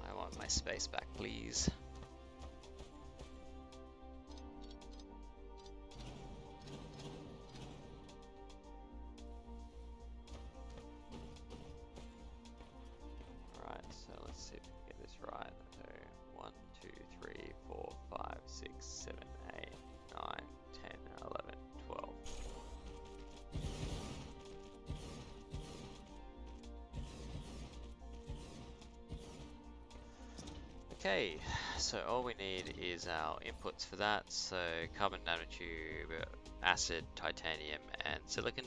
I want my space back, please. Okay, so all we need is our inputs for that. So carbon nanotube, acid, titanium, and silicon.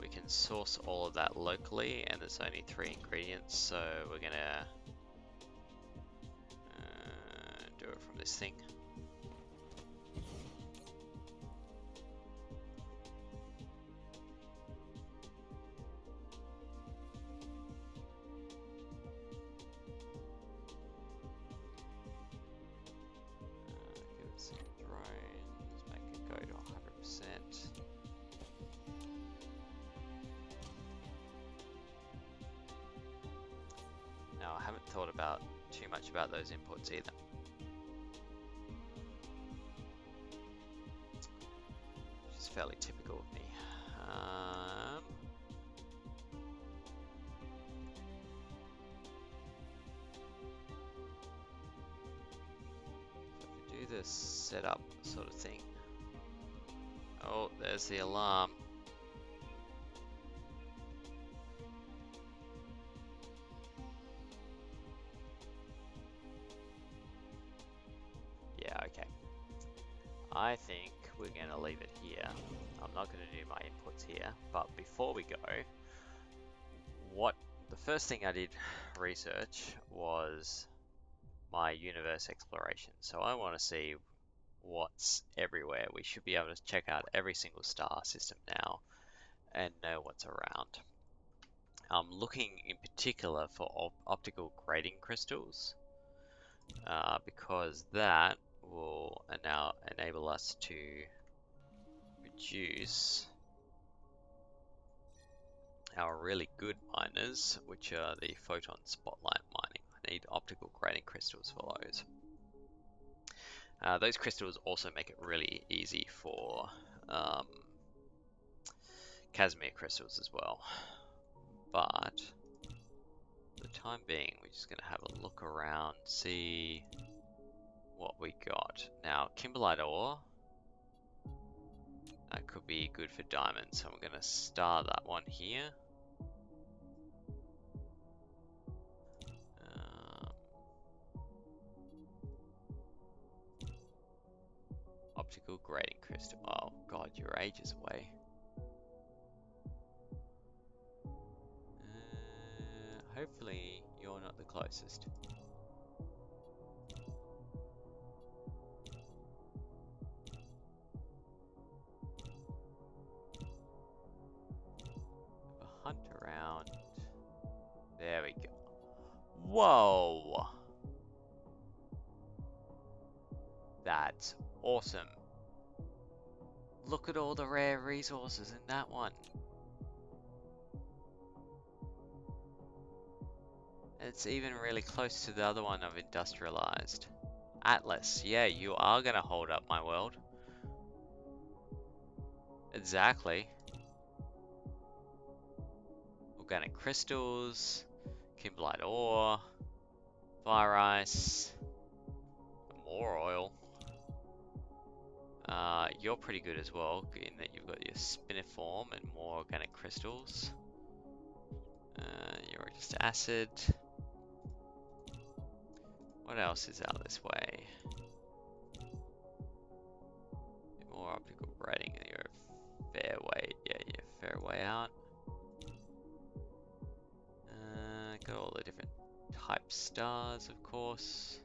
We can source all of that locally, and there's only 3 ingredients, so we're gonna do it from this thing. Now, I haven't thought about too much about those inputs either. Which is fairly typical of me. So if we do this setup sort of thing. Oh, there's the alarm. Yeah, okay. I think we're going to leave it here. I'm not going to do my inputs here, but before we go, the first thing I did research was my universe exploration. So I want to see what's everywhere. We should be able to check out every single star system now and know what's around. I'm looking in particular for optical grating crystals because that will now enable us to reduce our really good miners, which are the photon spotlight mining. I need optical grating crystals for those. Those crystals also make it really easy for Casimir crystals as well. But for the time being, we're just going to have a look around, see what we got. Now, kimberlite ore, that could be good for diamonds, so I'm going to star that one here. Optical grating crystal. Oh god, you're ages away. Hopefully you're not the closest. A hunt around. There we go. Whoa! That's awesome. Look at all the rare resources in that one. It's even really close to the other one I've industrialized. Atlas, yeah, you are gonna hold up my world. Exactly. Organic crystals, kimberlite ore, Fire ice. More oil. You're pretty good as well, in that you've got your spiniform and more organic crystals. You're just acid. What else is out this way? More optical braiding. You're a fair way. Yeah, you're a fair way out. Got all the different type stars, of course.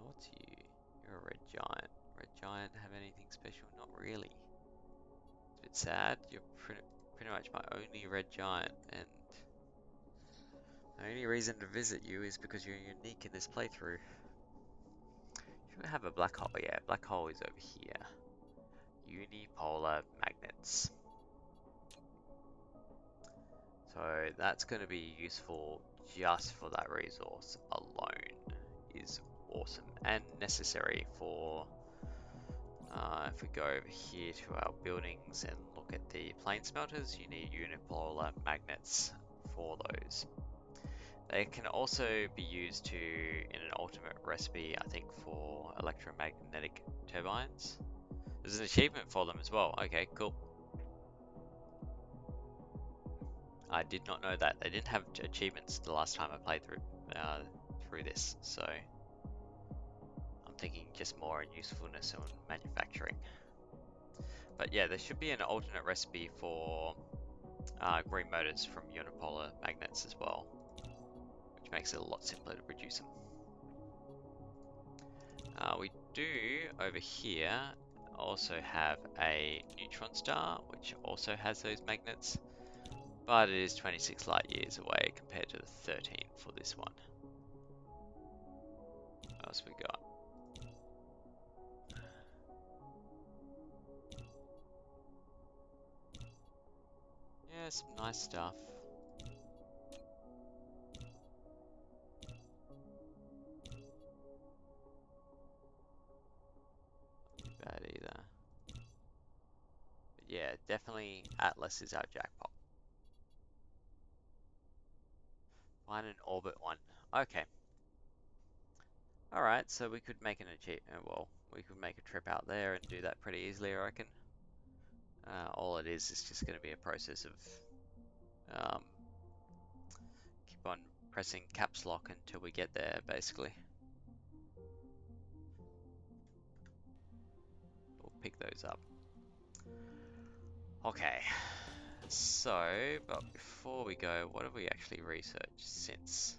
What's you? You're a red giant. Red giant have anything special? Not really. It's a bit sad. You're pretty much my only red giant, and the only reason to visit you is because you're unique in this playthrough. Should we have a black hole? Yeah, black hole is over here. Unipolar magnets. So that's going to be useful just for that resource alone. Is awesome and necessary for if we go over here to our buildings and look at the plane smelters, you need unipolar magnets for those. They can also be used in an ultimate recipe, I think, for electromagnetic turbines. There's an achievement for them as well. Okay, cool. I did not know that. They didn't have achievements the last time I played through this, so I'm thinking just more in usefulness and manufacturing. But yeah, there should be an alternate recipe for green motors from unipolar magnets as well, which makes it a lot simpler to produce them. We do over here also have a neutron star, which also has those magnets, but it is 26 light years away compared to the 13 for this one. What else we got? Yeah, some nice stuff. Not too bad either. But yeah, definitely Atlas is our jackpot. Find an orbit one. Okay. Alright, so we could make an achievement. Well, we could make a trip out there and do that pretty easily, I reckon. All it is just going to be a process of keep on pressing caps lock until we get there, basically. We'll pick those up. Okay, so, but before we go, what have we actually researched since?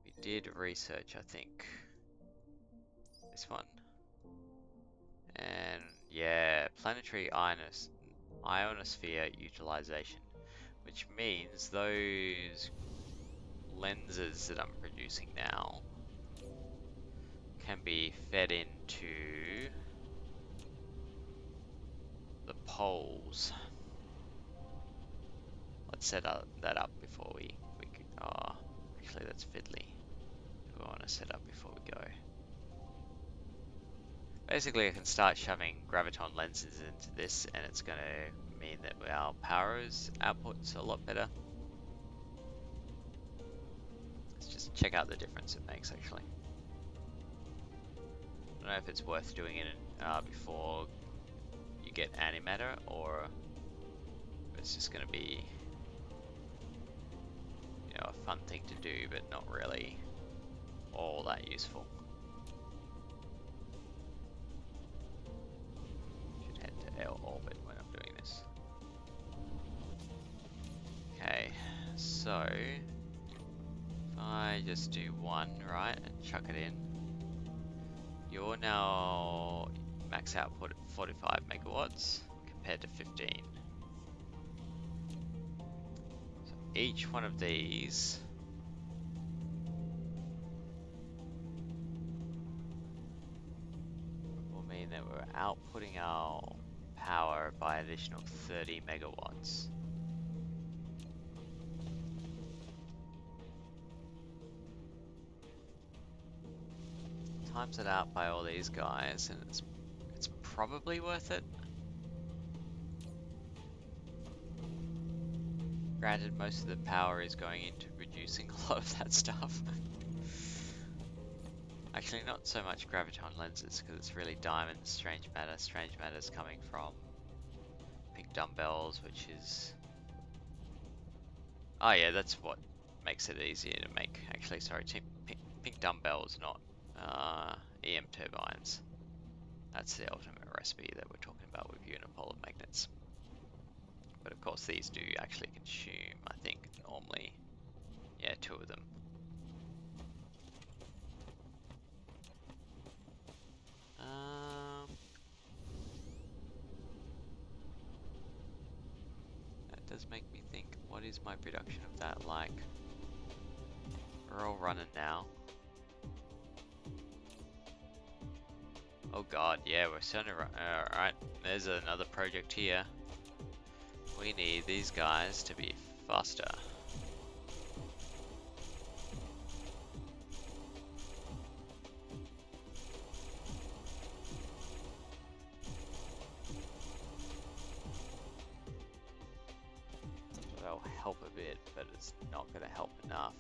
We did research, I think, this one. And yeah, planetary ionosphere utilization, which means those lenses that I'm producing now can be fed into the poles. Let's set that up before we oh, actually that's fiddly. We want to set up before we go. Basically, I can start shoving graviton lenses into this, and it's going to mean that our power's output's a lot better. Let's just check out the difference it makes, actually. I don't know if it's worth doing it before you get antimatter, or if it's just going to be, you know, a fun thing to do, but not really all that useful. Should head to L orbit when I'm doing this. Okay, so if I just do one, right, and chuck it in, you're now max output at 45 megawatts compared to 15. So each one of these will mean that we're outputting our power by an additional 30 megawatts. Times it out by all these guys, and it's probably worth it. Granted, most of the power is going into reducing a lot of that stuff. Actually, not so much graviton lenses, because it's really diamonds, strange matter. Strange matter's coming from pink dumbbells, which is... Oh yeah, that's what makes it easier to make. Actually, sorry, pink dumbbells, not EM turbines. That's the ultimate recipe that we're talking about with unipolar magnets. But of course, these do actually consume, I think, normally, yeah, 2 of them. That does make me think, what is my production of that like? We're all running now. Oh god, yeah, we're starting to run. Alright, there's another project here. We need these guys to be faster. That'll help a bit, but it's not going to help enough.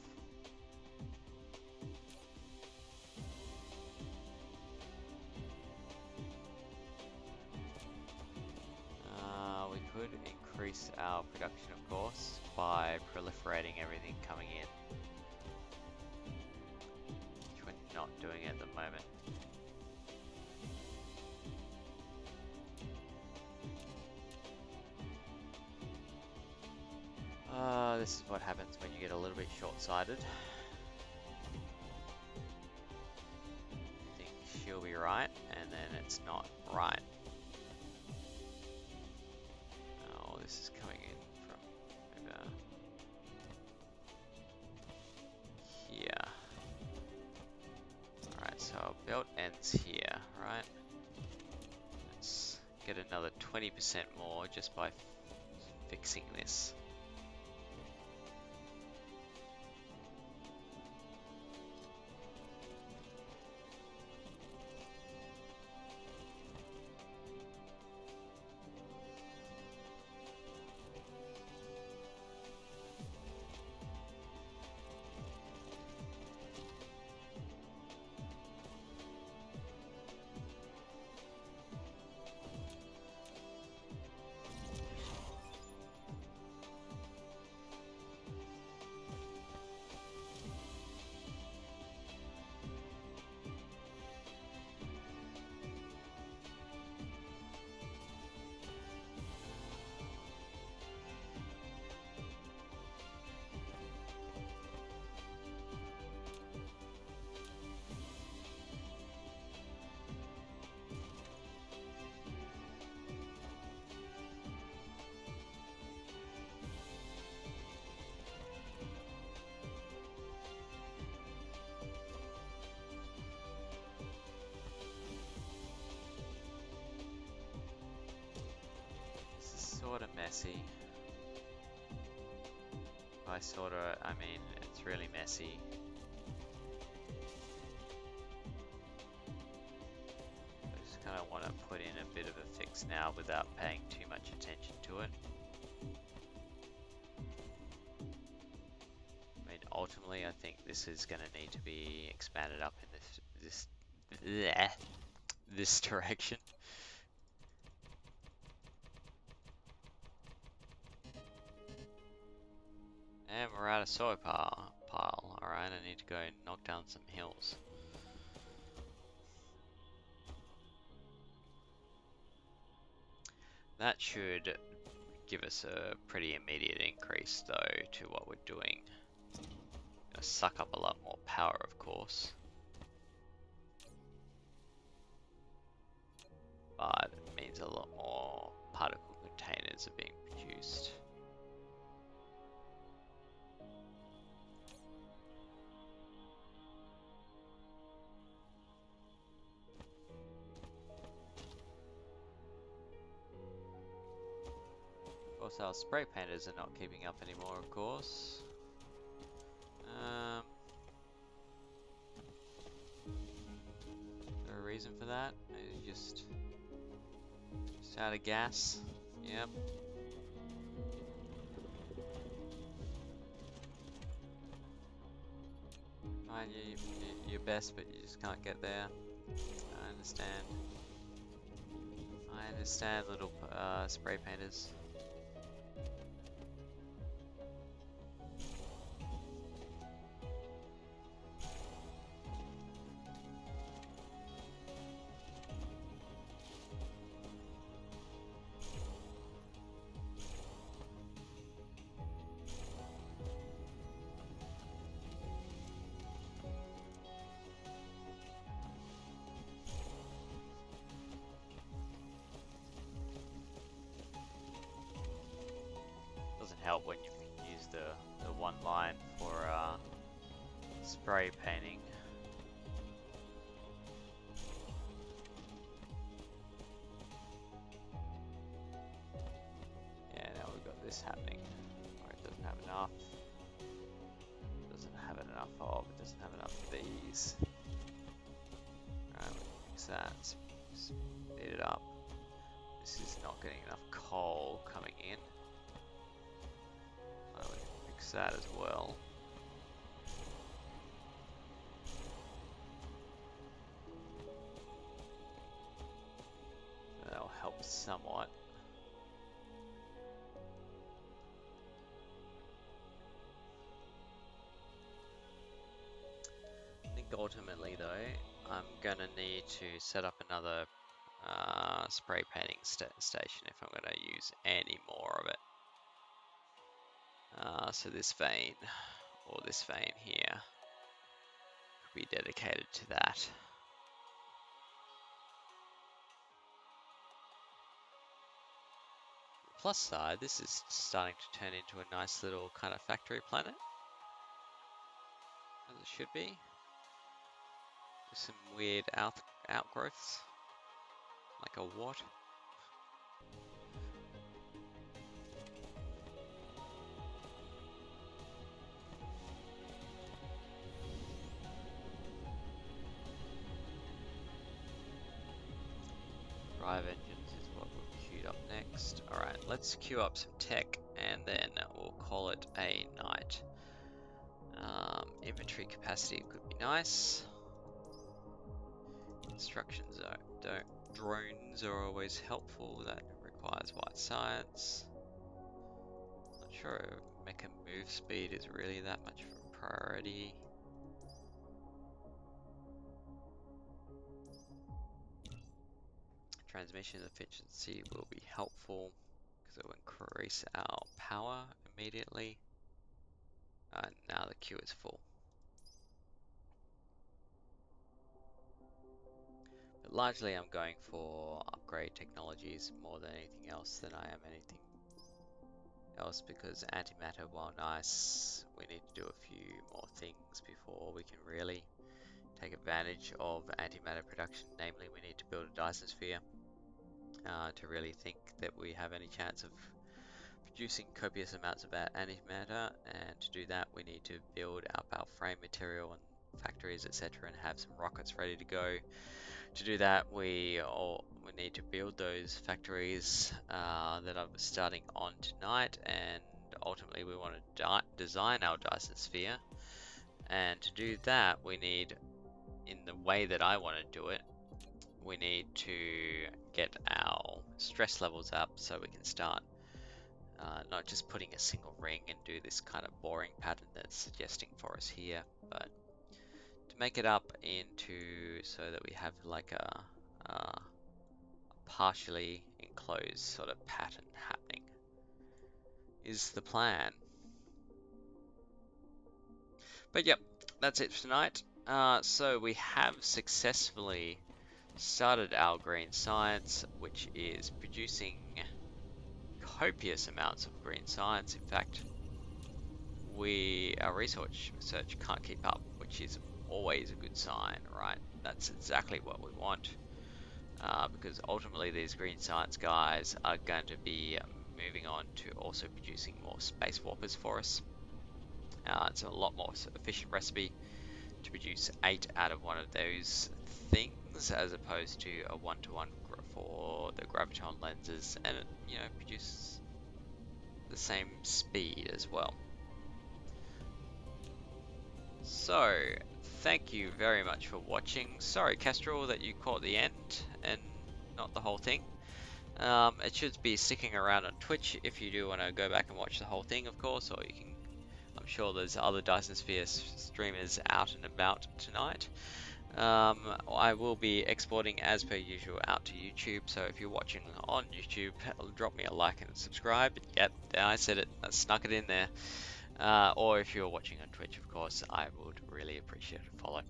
We could increase our production, of course, by proliferating everything coming in, which we're not doing at the moment. This is what happens when you get a little bit short-sighted. You think she'll be right, and then it's not right. Oh, this is coming in from over here. Alright, so our belt ends here, right? Let's get another 20% more just by fixing this. Sort of messy. By sort of, I mean, it's really messy. I just kind of want to put in a bit of a fix now without paying too much attention to it. I mean, ultimately, I think this is going to need to be expanded up in this direction. And we're at a soy pile. Alright, I need to go knock down some hills. That should give us a pretty immediate increase, though, to what we're doing. Gonna suck up a lot more power, of course. But it means a lot more particle containers are being produced. Also, our spray painters are not keeping up anymore, of course. Is there a reason for that? Maybe just Just out of gas. Yep. Trying your best, but you just can't get there. I understand. I understand, little spray painters. Doesn't help when you can use the one line for spray painting. Yeah, now we've got this happening. Or it doesn't have enough. Doesn't have enough of. It doesn't have enough of these. Alright, we'll fix that. Speed it up. This is not getting enough coal coming in. I'll fix that as well. That'll help somewhat. I think ultimately though, I'm gonna need to set up another spray painting station if I'm gonna use any more of it. So this vein, or this vein here, will be dedicated to that. Plus side, this is starting to turn into a nice little kind of factory planet, as it should be, with some weird outgrowths, like a what? Drive engines is what we'll queue up next. Alright, let's queue up some tech and then we'll call it a night. Inventory capacity could be nice. Instructions drones are always helpful. That requires white science. Not sure mecha move speed is really that much of a priority. Transmission efficiency will be helpful because it will increase our power immediately. Now the queue is full. But largely I'm going for upgrade technologies more than anything else than I am anything else, because antimatter, while nice, we need to do a few more things before we can really take advantage of antimatter production. Namely, we need to build a Dyson sphere to really think that we have any chance of producing copious amounts of antimatter, and to do that we need to build up our frame material and factories, etc., and have some rockets ready to go. To do that we need to build those factories that I'm starting on tonight, and ultimately we want to design our Dyson sphere, and to do that we need, in the way that I want to do it, we need to get our stress levels up so we can start not just putting a single ring and do this kind of boring pattern that's suggesting for us here, but to make it up into so that we have like a partially enclosed sort of pattern happening is the plan. But yep, that's it for tonight. So we have successfully started our green science, which is producing copious amounts of green science. In fact, our research can't keep up, which is always a good sign, right? That's exactly what we want, because ultimately these green science guys are going to be moving on to also producing more space warpers for us. It's a lot more efficient recipe to produce 8 out of one of those things, as opposed to a 1-to-1 for the graviton lenses, and it, produces the same speed as well. So, thank you very much for watching. Sorry, Kestrel, that you caught the end and not the whole thing. It should be sticking around on Twitch if you do want to go back and watch the whole thing, of course, or you can. I'm sure there's other Dyson Sphere streamers out and about tonight. I will be exporting as per usual out to YouTube, so if you're watching on YouTube, drop me a like and subscribe. Yep, there, I said it, I snuck it in there. Or if you're watching on Twitch, of course, I would really appreciate a follow.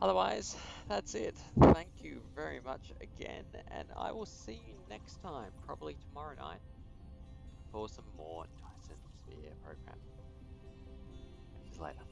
Otherwise, that's it. Thank you very much again, and I will see you next time, probably tomorrow night, for some more Dyson Sphere program. See you later.